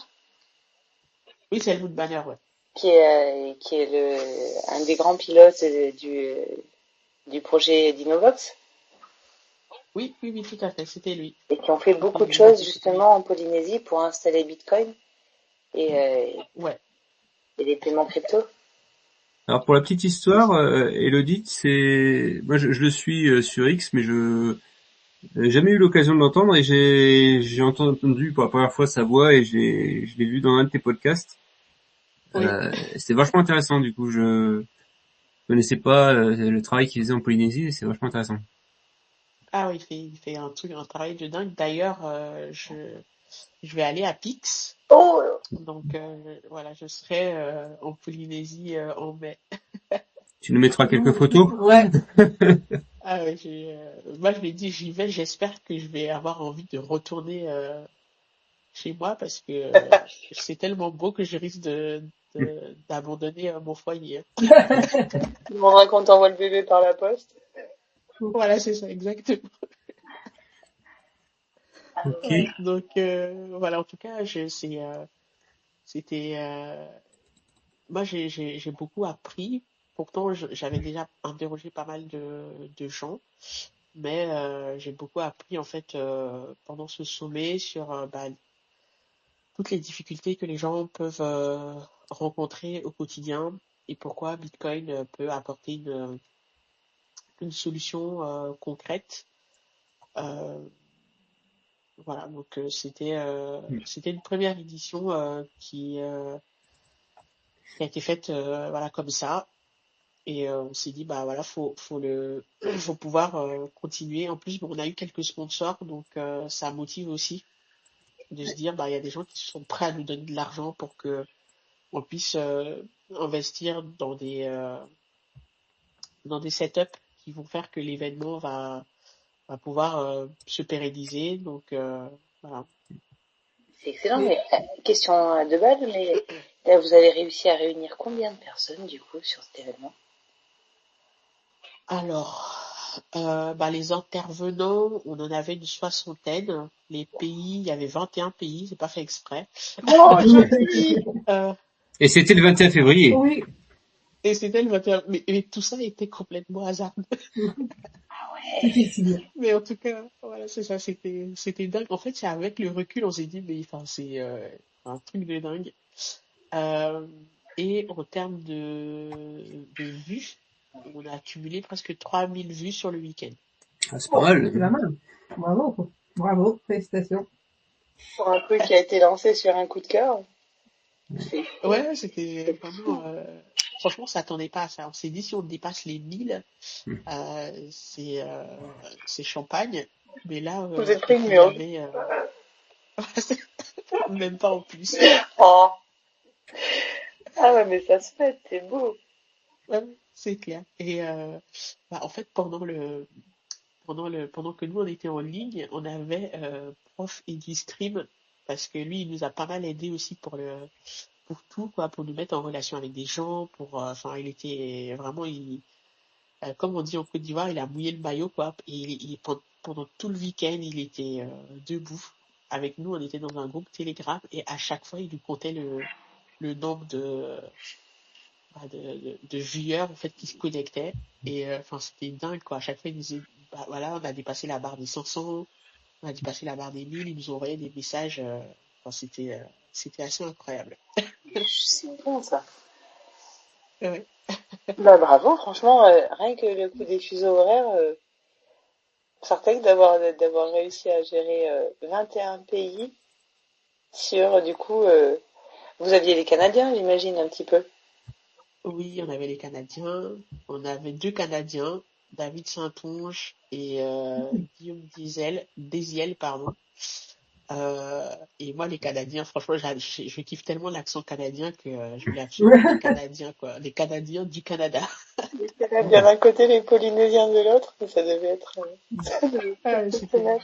oui, c'est Helmut Banner, ouais. qui est un des grands pilotes du projet Dinovox, Oui, oui, oui, tout à fait, c'était lui. et qui ont fait C'était beaucoup de lui, donc choses justement en Polynésie pour installer Bitcoin et, ouais. et les paiements crypto. Alors pour la petite histoire, Elodie, moi je le suis sur X, mais je n'ai jamais eu l'occasion de l'entendre et j'ai entendu pour la première fois sa voix et je l'ai vu dans un de tes podcasts. Oui. C'était vachement intéressant. Du coup, je connaissais pas le travail qu'il faisait en Polynésie et c'est vachement intéressant. Ah oui, il fait un travail de dingue. D'ailleurs, je vais aller à Pix. Oh, Donc voilà, je serai en Polynésie en mai. Tu nous mettras quelques photos. Ouais. Ah oui, moi je l'ai dit, j'y vais. J'espère que je vais avoir envie de retourner chez moi parce que c'est tellement beau que je risque d'abandonner mon foyer, hein. tu demanderas qu'on t'envoie le bébé par la poste. Voilà, c'est ça, exactement. Ok. Ouais, donc voilà, en tout cas, c'était, moi j'ai beaucoup appris. Pourtant, j'avais déjà interrogé pas mal de gens, mais j'ai beaucoup appris en fait pendant ce sommet sur bah, toutes les difficultés que les gens peuvent rencontrer au quotidien et pourquoi Bitcoin peut apporter une solution concrète. Euh, voilà, donc c'était une première édition qui a été faite voilà comme ça et on s'est dit bah voilà faut pouvoir continuer. En plus bon, on a eu quelques sponsors donc ça motive aussi de se dire bah il y a des gens qui sont prêts à nous donner de l'argent pour que on puisse investir dans des setups qui vont faire que l'événement va pouvoir se pérenniser. Donc voilà. C'est excellent, Mais mais question de balle, mais là, vous avez réussi à réunir combien de personnes du coup sur cet événement? Alors, bah, les intervenants, on en avait une soixantaine. Les pays, il y avait 21 pays, c'est pas fait exprès. Oh, gentil! Euh, Et c'était le 21 février. oui. et c'était le 21, mais tout ça était complètement hasardeux. C'était signé. Mais en tout cas, voilà, c'est ça, c'était dingue. En fait, c'est avec le recul, on s'est dit, mais enfin, c'est un truc de dingue. Euh, et en termes de vues, on a accumulé presque 3000 vues sur le week-end. Ah, c'est pas Bon, mal. c'est pas mal. Bravo. Bravo. Félicitations. Pour un truc qui a été lancé sur un coup de cœur, c'est Ouais, c'était vraiment. Franchement, on s'attendait pas à ça. On s'est dit si on dépasse les 1000, euh, c'est euh, c'est champagne. Mais là, vous êtes et pris une puis il y mur. avait même pas en plus. Oh, ah ouais, mais ça se fait, c'est beau. Ouais, ouais, c'est clair. Et bah, en fait, pendant que nous on était en ligne, on avait Prof Eddy Stream parce que lui, il nous a pas mal aidé aussi pour tout quoi, pour nous mettre en relation avec des gens, pour enfin, il était vraiment comme on dit en Côte d'Ivoire, il a mouillé le maillot, quoi. Et pendant tout le week-end, il était debout. Avec nous, on était dans un groupe Telegram et à chaque fois, il nous comptait le nombre de viewers en fait, qui se connectaient. Et enfin, c'était dingue, quoi. À chaque fois, il nous disait, bah, voilà, on a dépassé la barre des 500, on a dépassé la barre des 1000, ils nous ont envoyé des messages. Enfin, c'était assez incroyable. C'est bon ça. Ouais. Bah bravo, franchement, rien que le coup des fuseaux horaires, Sartek d'avoir réussi à gérer 21 pays sur du coup vous aviez les Canadiens, j'imagine un petit peu. Oui, on avait les Canadiens, on avait deux Canadiens, David Saint-Onge et Guillaume Déziel, pardon. Et moi, les Canadiens, franchement, je kiffe tellement l'accent canadien que je voulais absolument être canadien, quoi. Les Canadiens du Canada. Les Canadiens d'un côté, les Polynésiens de l'autre, ça devait être exceptionnel.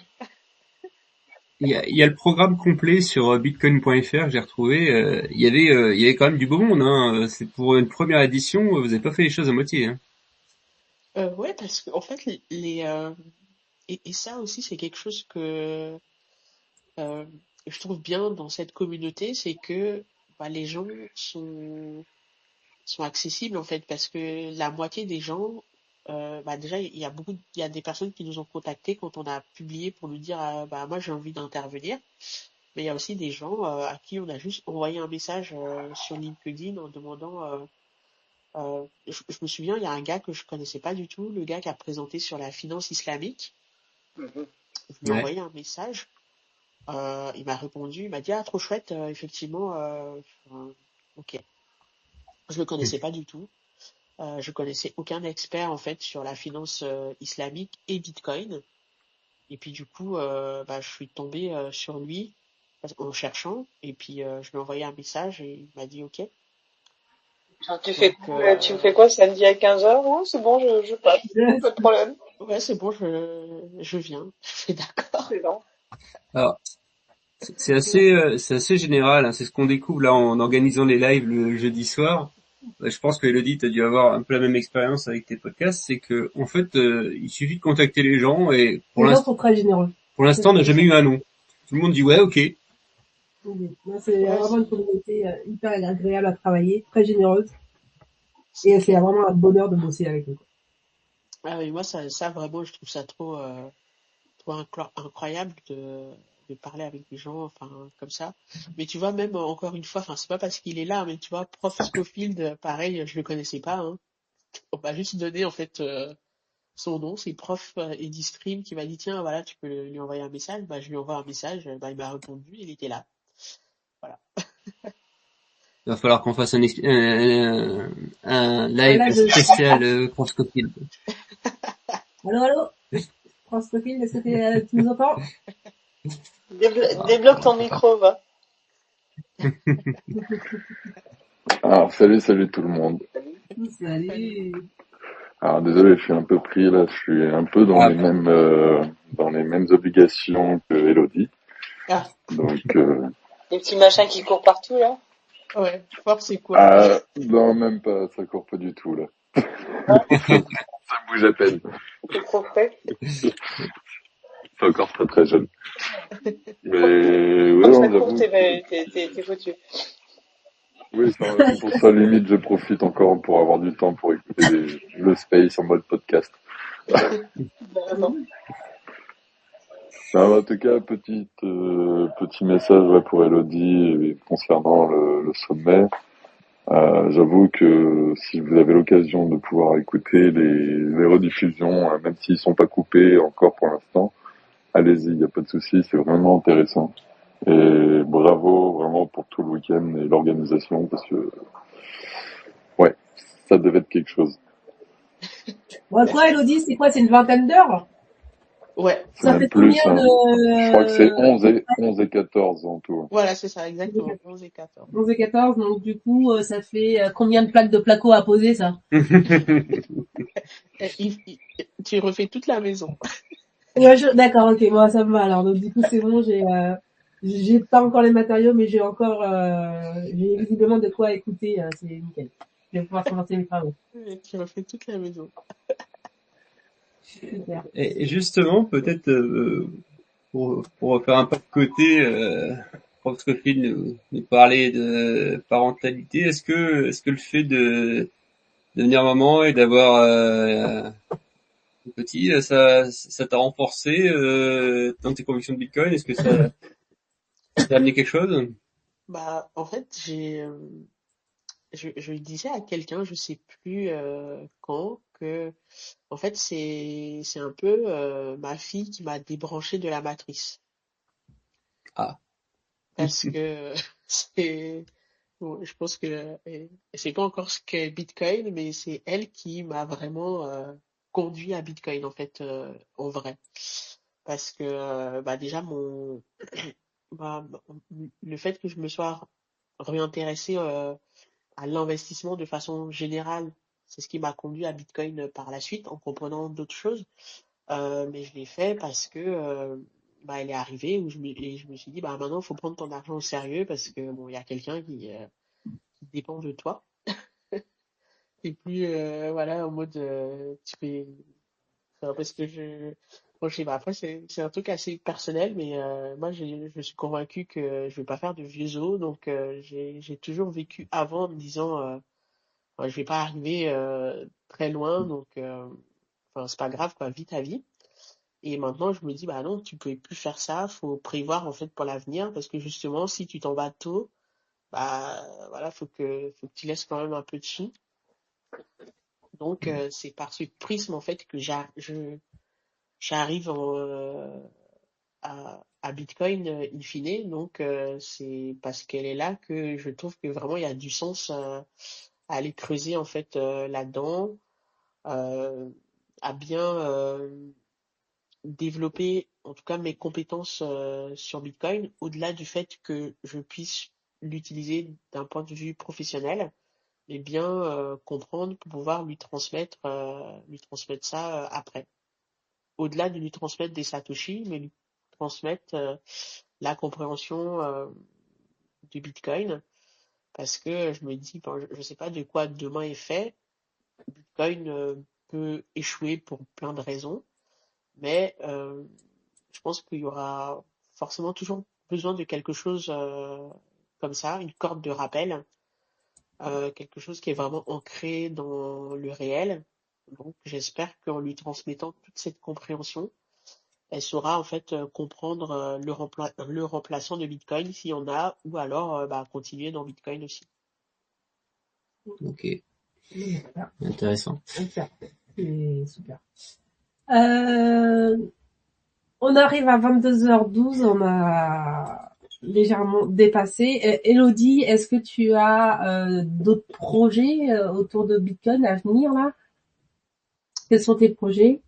Il y a le programme complet sur bitcoin.fr que j'ai retrouvé. Il y avait quand même du beau monde. Hein. C'est pour une première édition, vous avez pas fait les choses à moitié. Hein. Ouais, parce que en fait, et ça aussi, c'est quelque chose que euh, je trouve bien dans cette communauté, c'est que bah, les gens sont accessibles en fait, parce que la moitié des gens, bah déjà, il y a des personnes qui nous ont contactés quand on a publié pour nous dire, bah moi j'ai envie d'intervenir, mais il y a aussi des gens à qui on a juste envoyé un message sur LinkedIn en demandant. Je me souviens, il y a un gars que je connaissais pas du tout, le gars qui a présenté sur la finance islamique. Mhm. Je lui ai Ouais. envoyé un message. Il m'a répondu, il m'a dit ah trop chouette, effectivement. Ok, je le connaissais pas du tout. Je connaissais aucun expert en fait sur la finance islamique et Bitcoin. Et puis du coup, bah, je suis tombé sur lui en cherchant. Et puis je lui ai envoyé un message et il m'a dit ok. Genre, Donc tu fais quoi samedi à 15h? Oh, c'est bon, je passe. Pas de problème. ouais, c'est bon, je viens. Je fais d'accord. C'est bon. Alors, c'est assez général. Hein. C'est ce qu'on découvre là en organisant les lives le jeudi soir. Je pense que Elodie, tu as dû avoir un peu la même expérience avec tes podcasts. C'est que en fait, il suffit de contacter les gens et Les gens sont très généreux. pour l'instant, on n'a jamais eu un non. Tout le monde dit ouais, ok. Oui. C'est Ouais, vraiment une communauté hyper agréable à travailler, très généreuse. Et c'est vraiment un bonheur de bosser avec eux. ah oui, moi ça vraiment, je trouve ça trop incroyable de parler avec des gens, enfin comme ça. Mais tu vois, même encore une fois, enfin c'est pas parce qu'il est là, mais tu vois, Prof Scofield, pareil, je le connaissais pas. Hein. On m'a juste donné en fait son nom, c'est Prof Eddie Stream qui m'a dit tiens voilà, tu peux lui envoyer un message. Bah je lui envoie un message, bah il m'a répondu, il était là. Voilà. Il va falloir qu'on fasse un Un live live de... spécial pour Scofield. Allô? François Phil, est-ce que tu nous entends? Débloque ton micro, va. Alors, salut tout le monde. Salut. Alors, désolé, je suis un peu pris là, je suis un peu dans les mêmes obligations que Elodie. Ah Donc, Les petits machins qui courent partout, là. ouais, Prof c'est quoi? non, même pas, ça court pas du tout là. Ça bouge à peine. C'est trop frais. C'est encore très jeune. Mais, ouais, Quand non, ça court, j'avoue que, t'es foutu. oui, c'est pour ça, limite, je profite encore pour avoir du temps pour écouter le space en mode podcast. T'as raison. Non, en tout cas, petit message ouais, pour Elodie concernant le sommet. J'avoue que si vous avez l'occasion de pouvoir écouter les rediffusions, même s'ils sont pas coupés encore pour l'instant, allez-y, il n'y a pas de souci, c'est vraiment intéressant. Et bravo vraiment pour tout le week-end et l'organisation parce que ouais, ça devait être quelque chose. Bon, quoi, Elodie, c'est quoi? C'est une vingtaine d'heures? Ouais, C'est Ça même fait plus, combien hein. Je crois que c'est de... 11 et 14 en tout. voilà, c'est ça, exactement, 11 et 14. 11 et 14, donc du coup, ça fait combien de plaques de placo à poser, ça? Tu refais toute la maison. Ouais, d'accord, ok, moi ça me va alors. Donc du coup, c'est bon, j'ai pas encore les matériaux, mais j'ai visiblement de quoi écouter, c'est nickel. Je vais pouvoir commencer mes travaux. Tu refais toute la maison. Super. Et justement, peut-être pour refaire un pas de côté, Prof. Scofield nous parlait de parentalité. Est-ce que le fait de devenir maman et d'avoir un petit, ça t'a renforcé dans tes convictions de Bitcoin? Est-ce que ça t'a amené quelque chose? Bah, en fait, je disais à quelqu'un, je sais plus quand, que en fait c'est un peu ma fille qui m'a débranché de la matrice Ah. parce que c'est bon, je pense que et c'est pas encore ce qu'est Bitcoin, mais c'est elle qui m'a vraiment conduit à Bitcoin en fait en vrai parce que bah déjà bah, le fait que je me sois réintéressée à l'investissement de façon générale, c'est ce qui m'a conduit à Bitcoin par la suite, en comprenant d'autres choses. Mais je l'ai fait parce que bah, elle est arrivée et je me suis dit, bah maintenant, il faut prendre ton argent au sérieux parce que bon, il y a quelqu'un qui dépend de toi. Et puis, voilà, en mode, tu fais, enfin, parce que bon, je sais pas, après, c'est un truc assez personnel, mais moi, je suis convaincue que je vais pas faire de vieux os, donc j'ai toujours vécu avant en me disant, ouais, je vais pas arriver très loin, donc enfin, c'est pas grave, quoi, vis ta vie. Et maintenant, je me dis, bah non, tu peux plus faire ça, faut prévoir en fait pour l'avenir, parce que justement, si tu t'en vas tôt, bah voilà, faut que tu laisses quand même un peu de sous. Donc, c'est par ce prisme en fait que j'arrive à Bitcoin in fine. Donc, c'est parce qu'elle est là que je trouve que vraiment il y a du sens à aller creuser en fait là-dedans, euh, à bien développer en tout cas mes compétences sur Bitcoin, au-delà du fait que je puisse l'utiliser d'un point de vue professionnel, et bien comprendre pour pouvoir lui transmettre ça après. Au-delà de lui transmettre des satoshi, mais lui transmettre la compréhension du Bitcoin, parce que je me dis, bon, je sais pas de quoi demain est fait. Bitcoin peut échouer pour plein de raisons, mais je pense qu'il y aura forcément toujours besoin de quelque chose comme ça, une corde de rappel, quelque chose qui est vraiment ancré dans le réel. Donc j'espère qu'en lui transmettant toute cette compréhension, elle saura en fait comprendre le remplaçant de Bitcoin s'il y en a, ou alors bah, continuer dans Bitcoin aussi. Ok, Super. intéressant. Super. C'est super. Euh, on arrive à 22h12, on a légèrement dépassé. Elodie, est-ce que tu as d'autres projets autour de Bitcoin à venir là? Quels sont tes projets?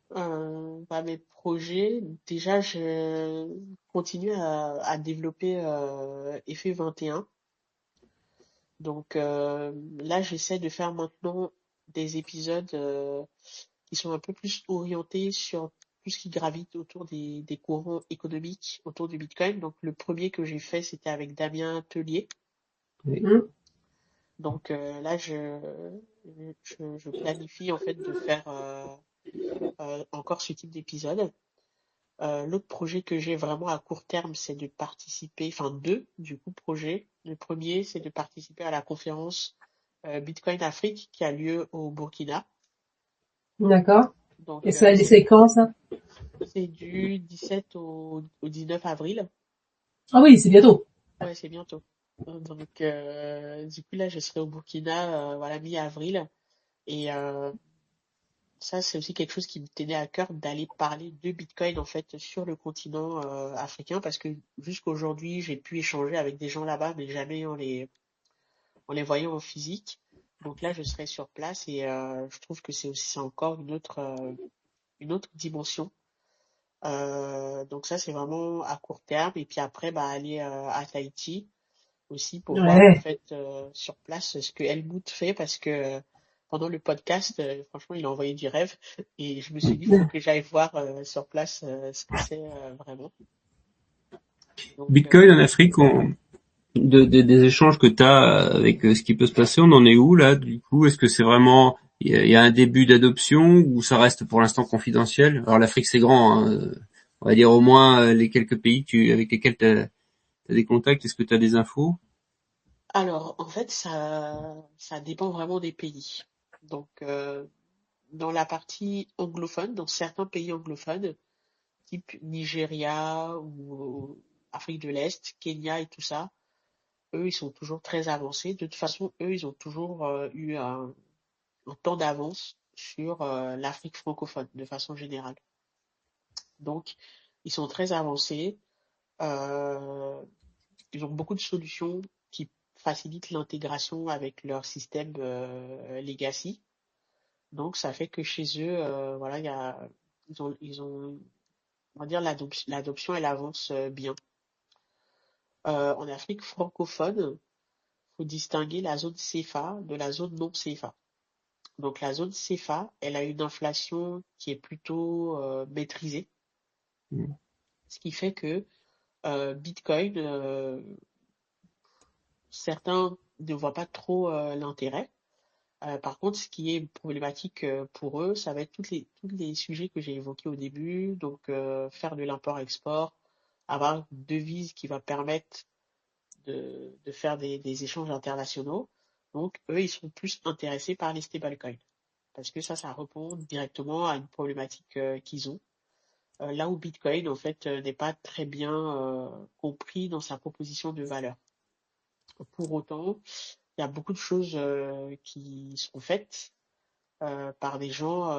Bah, mes projets, déjà je continue à développer Effet 21. Donc là, j'essaie de faire maintenant des épisodes qui sont un peu plus orientés sur tout ce qui gravite autour des courants économiques autour du Bitcoin. Donc le premier que j'ai fait, c'était avec Damien Tellier. Oui. Donc là, je planifie en fait de faire encore ce type d'épisode. L'autre projet que j'ai vraiment à court terme, c'est de participer, enfin deux du coup projets. Le premier, c'est de participer à la conférence Bitcoin Afrique qui a lieu au Burkina. D'accord. Et Donc ça, c'est quand ça? c'est du 17 au 19 avril. Ah oui, c'est bientôt. Ouais, c'est bientôt. Donc du coup là, je serai au Burkina, voilà, mi-avril. Et ça, c'est aussi quelque chose qui me tenait à cœur d'aller parler de Bitcoin en fait sur le continent africain, parce que jusqu'aujourd'hui, j'ai pu échanger avec des gens là-bas, mais jamais en les voyant en physique. Donc là, je serai sur place et je trouve que c'est encore une autre dimension. Donc ça, c'est vraiment à court terme. Et puis après, bah, aller à Tahiti aussi pour voir en Ouais. fait sur place ce que Helmut fait, parce que pendant le podcast, franchement, il a envoyé du rêve et je me suis dit, il faut que j'aille voir sur place ce que c'est vraiment. Donc Bitcoin en Afrique, des échanges que tu as avec ce qui peut se passer, on en est où là du coup? Est-ce que c'est vraiment il y a un début d'adoption ou ça reste pour l'instant confidentiel? Alors l'Afrique c'est grand, hein, on va dire au moins les quelques pays avec lesquels tu as des contacts. Est-ce que tu as des infos? alors en fait, ça dépend vraiment des pays. Donc dans la partie anglophone, dans certains pays anglophones, type Nigeria ou Afrique de l'Est, Kenya et tout ça, eux, ils sont toujours très avancés. De toute façon, eux, ils ont toujours eu un temps d'avance sur l'Afrique francophone, de façon générale. Donc, ils sont très avancés. Euh, ils ont beaucoup de solutions qui facilitent l'intégration avec leur système legacy. Donc, ça fait que chez eux, voilà, ils ont, on va dire, l'adoption, elle avance bien. En Afrique francophone, faut distinguer la zone CFA de la zone non CFA. Donc la zone CFA, elle a une inflation qui est plutôt maîtrisée, Mm. ce qui fait que Bitcoin, certains ne voient pas trop l'intérêt. Par contre, ce qui est problématique pour eux, ça va être tous les sujets que j'ai évoqués au début, donc faire de l'import-export, avoir une devise qui va permettre de faire des échanges internationaux. Donc, eux, ils sont plus intéressés par les stablecoins. Parce que ça répond directement à une problématique qu'ils ont. Là où Bitcoin, en fait, n'est pas très bien compris dans sa proposition de valeur. Pour autant, il y a beaucoup de choses qui sont faites par des gens,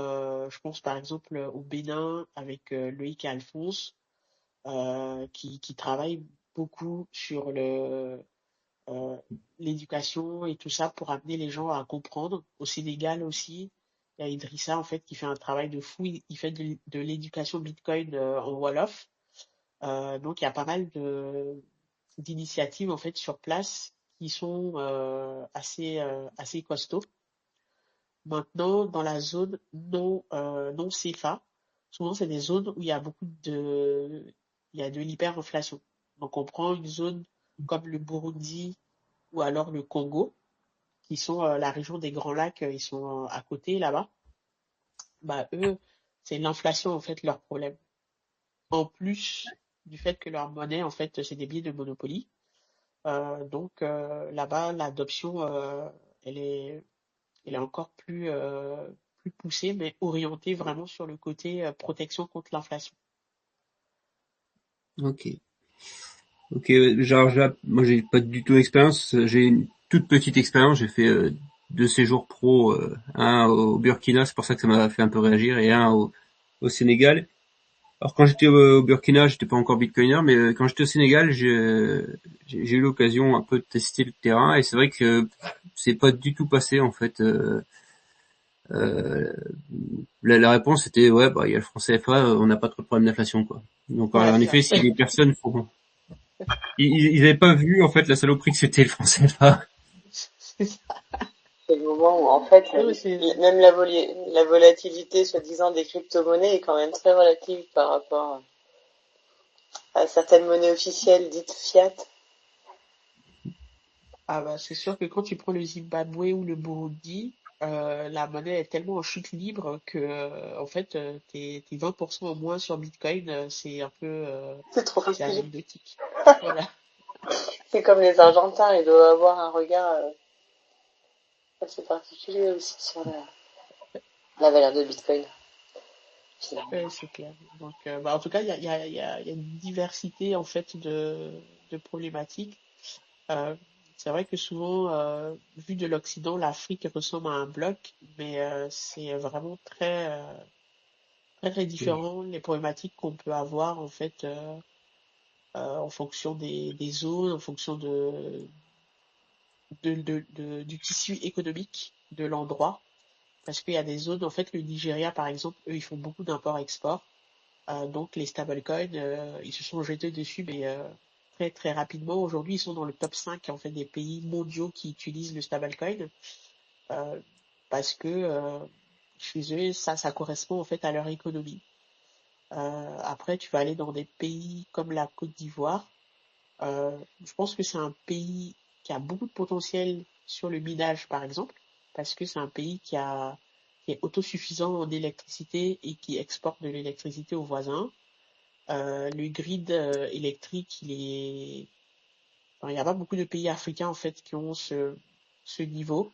je pense par exemple au Bénin avec Loïc et Alphonse, qui travaillent beaucoup sur euh, l'éducation et tout ça pour amener les gens à comprendre. Au Sénégal aussi, il y a Idrissa en fait qui fait un travail de fou. Il fait de l'éducation Bitcoin en Wolof. Donc il y a pas mal d'initiatives en fait sur place qui sont assez costauds. Maintenant, dans la zone non CFA, souvent c'est des zones où il y a de l'hyperinflation. Donc on prend une zone comme le Burundi ou alors le Congo, qui sont la région des Grands Lacs, ils sont à côté là-bas. Bah eux, c'est l'inflation en fait leur problème. En plus du fait que leur monnaie en fait c'est des billets de Monopoly. Donc là-bas l'adoption elle est elle est encore plus poussée, mais orientée vraiment sur le côté protection contre l'inflation. Ok. Ok, genre moi j'ai pas du tout d'expérience, j'ai une toute petite expérience, j'ai fait 2 séjours pro, un au Burkina, c'est pour ça que ça m'a fait un peu réagir, et un au Sénégal. Alors quand j'étais au Burkina, j'étais pas encore bitcoiner, mais quand j'étais au Sénégal, j'ai eu l'occasion un peu de tester le terrain, et c'est vrai que c'est pas du tout passé en fait. Euh, la réponse était ouais, bah il y a le franc CFA, on n'a pas trop de problème d'inflation quoi. Donc Ouais, en c'est ça. effet, si les personnes font ils avaient pas vu en fait la saloperie que c'était le franc CFA. C'est ça. C'est le moment où, en fait, Non, mais c'est, même la volatilité, soi-disant, des crypto-monnaies est quand même très relative par rapport à certaines monnaies officielles dites fiat. ah bah, c'est sûr que quand tu prends le Zimbabwe ou le Burundi, la monnaie est tellement en chute libre que, en fait, tes 20% au moins sur Bitcoin, C'est trop c'est risqué. anecdotique. Voilà. C'est comme les Argentins, ils doivent avoir un regard assez particulier aussi sur la valeur de Bitcoin, finalement. C'est clair. Donc, bah, en tout cas, il y a une diversité, en fait, de problématiques. Euh, c'est vrai que souvent, vu de l'Occident, l'Afrique ressemble à un bloc, mais c'est vraiment très, très différent les problématiques qu'on peut avoir en fait en fonction des zones, en fonction du tissu économique de l'endroit. Parce qu'il y a des zones, en fait, le Nigeria, par exemple, eux, ils font beaucoup d'import-export. Donc les stablecoins, ils se sont jetés dessus, mais très très rapidement. Aujourd'hui, ils sont dans le top 5 en fait des pays mondiaux qui utilisent le stablecoin euh, parce que chez eux, ça correspond en fait à leur économie. Après, tu vas aller dans des pays comme la Côte d'Ivoire. Je pense que c'est un pays qui a beaucoup de potentiel sur le minage, par exemple, parce que c'est un pays qui est autosuffisant en électricité et qui exporte de l'électricité aux voisins. Le grid électrique, enfin, il n'y a pas beaucoup de pays africains en fait qui ont ce niveau,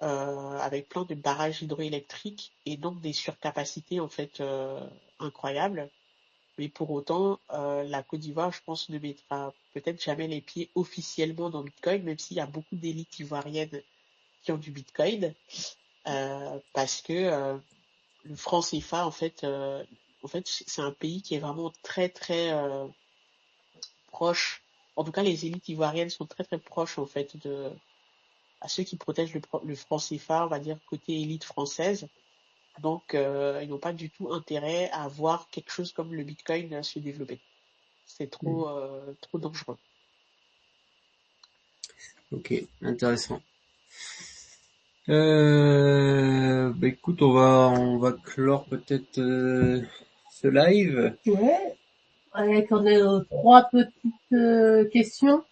avec plein de barrages hydroélectriques et donc des surcapacités en fait incroyables. Mais pour autant, la Côte d'Ivoire, je pense, ne mettra peut-être jamais les pieds officiellement dans Bitcoin, même s'il y a beaucoup d'élites ivoiriennes qui ont du Bitcoin, parce que le franc CFA, en fait, c'est un pays qui est vraiment très très proches. En tout cas, les élites ivoiriennes sont très très proches en fait à ceux qui protègent le franc CFA, on va dire côté élite française. Donc, ils n'ont pas du tout intérêt à voir quelque chose comme le Bitcoin se développer. C'est trop dangereux. Ok, intéressant. Écoute, on va clore peut-être ce live. Ouais. Avec on a 3 petites questions.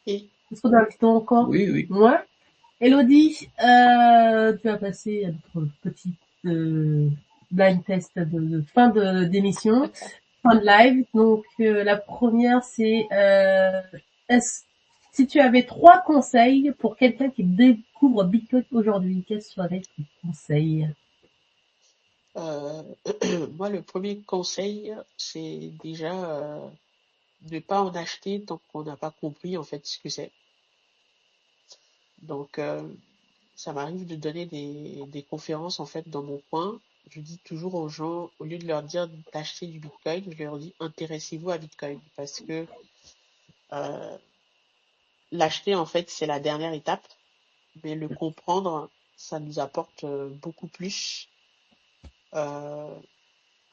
Et Est-ce qu'on a le temps encore? Oui, oui. Ouais. Elodie, tu as passé notre petite blind test de fin d'émission, fin de live. Donc la première c'est si tu avais 3 conseils pour quelqu'un qui découvre Bitcoin aujourd'hui, quels seraient tes conseils? euh, moi, le premier conseil, c'est déjà ne pas en acheter tant qu'on n'a pas compris en fait ce que c'est. Donc, ça m'arrive de donner des conférences en fait dans mon coin. Je dis toujours aux gens, au lieu de leur dire d'acheter du Bitcoin, je leur dis intéressez-vous à Bitcoin parce que euh, l'acheter en fait c'est la dernière étape, mais le comprendre ça nous apporte beaucoup plus. Euh,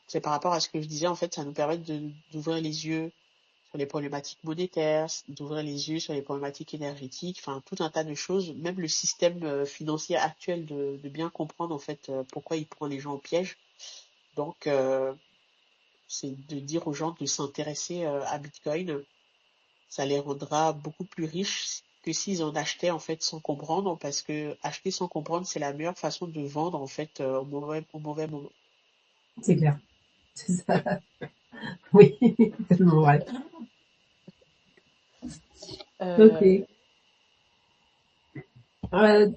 c'est par rapport à ce que je disais en fait, ça nous permet d'ouvrir les yeux sur les problématiques monétaires, d'ouvrir les yeux sur les problématiques énergétiques, enfin tout un tas de choses, même le système financier actuel de bien comprendre en fait pourquoi il prend les gens au piège. Donc c'est de dire aux gens de s'intéresser à Bitcoin, ça les rendra beaucoup plus riches que s'ils en achetaient en fait sans comprendre, parce que acheter sans comprendre c'est la meilleure façon de vendre en fait au mauvais moment. C'est clair. C'est ça. Oui, tellement vrai. Euh, Ok.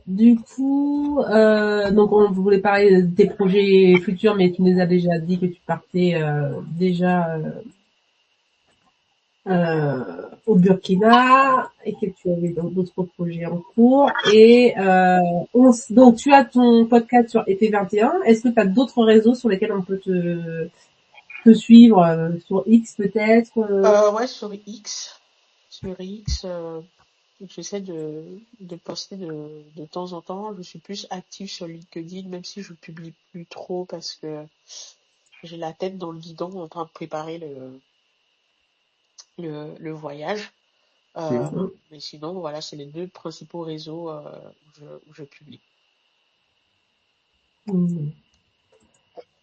Du coup, donc on voulait parler de tes projets futurs, mais tu nous as déjà dit que tu partais déjà au Burkina et que tu avais d'autres projets en cours. Et donc tu as ton podcast sur EP21. Est-ce que tu as d'autres réseaux sur lesquels on peut te suivre sur X peut-être ouais, sur X, j'essaie de poster de temps en temps. Je suis plus active sur LinkedIn, même si je publie plus trop parce que j'ai la tête dans le guidon en train de préparer le voyage. Euh, Mhm. mais sinon, voilà, c'est les deux principaux réseaux où je publie. Hmm.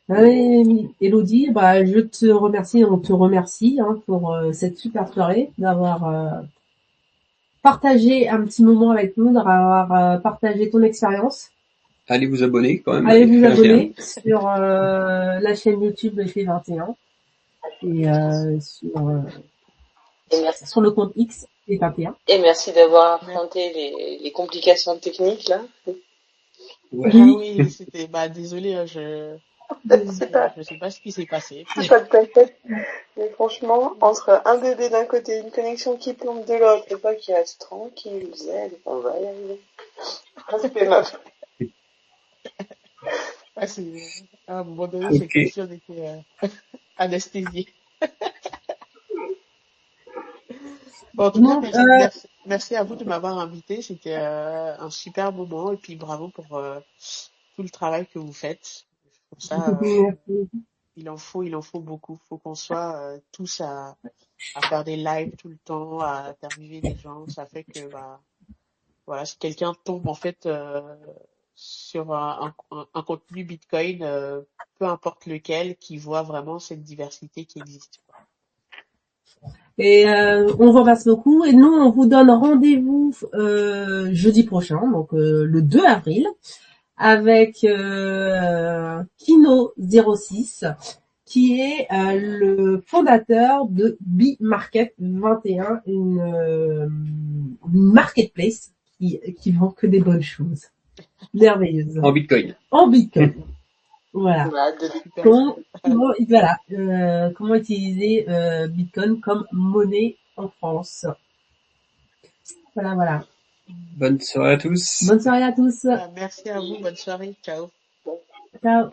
Elodie, bah, je te remercie, on te remercie pour cette super soirée, d'avoir partagé un petit moment avec nous, d'avoir partagé ton expérience. Allez vous abonner quand même à Allez vous EP21. abonner sur la chaîne YouTube de F21 et Et merci, sur le compte X F21. et merci d'avoir Mais- affronté les complications techniques, là. Ouais. Ah Oui, oui, c'était, bah, désolé, hein, C'est pas, je sais pas ce qui s'est passé. c'est pas de ta tête. Mais franchement, entre un bébé d'un côté, une connexion qui plombe de l'autre, et toi qui restes tranquille, zen, on va y arriver. Respect, ma Ah, à un moment donné, c'est Ok. comme si on était anesthésié. Bon, en tout cas, donc merci à vous de m'avoir invité. C'était un super moment et puis bravo pour tout le travail que vous faites. Pour ça, merci. il en faut beaucoup. Faut qu'on soit tous à faire des lives tout le temps, à interviewer des gens. Ça fait que, bah, voilà, si quelqu'un tombe en fait sur un contenu Bitcoin, peu importe lequel, qui voit vraiment cette diversité qui existe. Et on vous remercie beaucoup. Et nous, on vous donne rendez-vous jeudi prochain, donc le 2 avril, avec Kino06, qui est le fondateur de B-Market 21, une marketplace qui vend que des bonnes choses. Merveilleuses. En Bitcoin. En Bitcoin. Voilà. On a hâte de Super. Comment utiliser Bitcoin comme monnaie en France. Voilà. Bonne soirée à tous. Bonne soirée à tous. Merci à vous. Bonne soirée. Ciao. Ciao.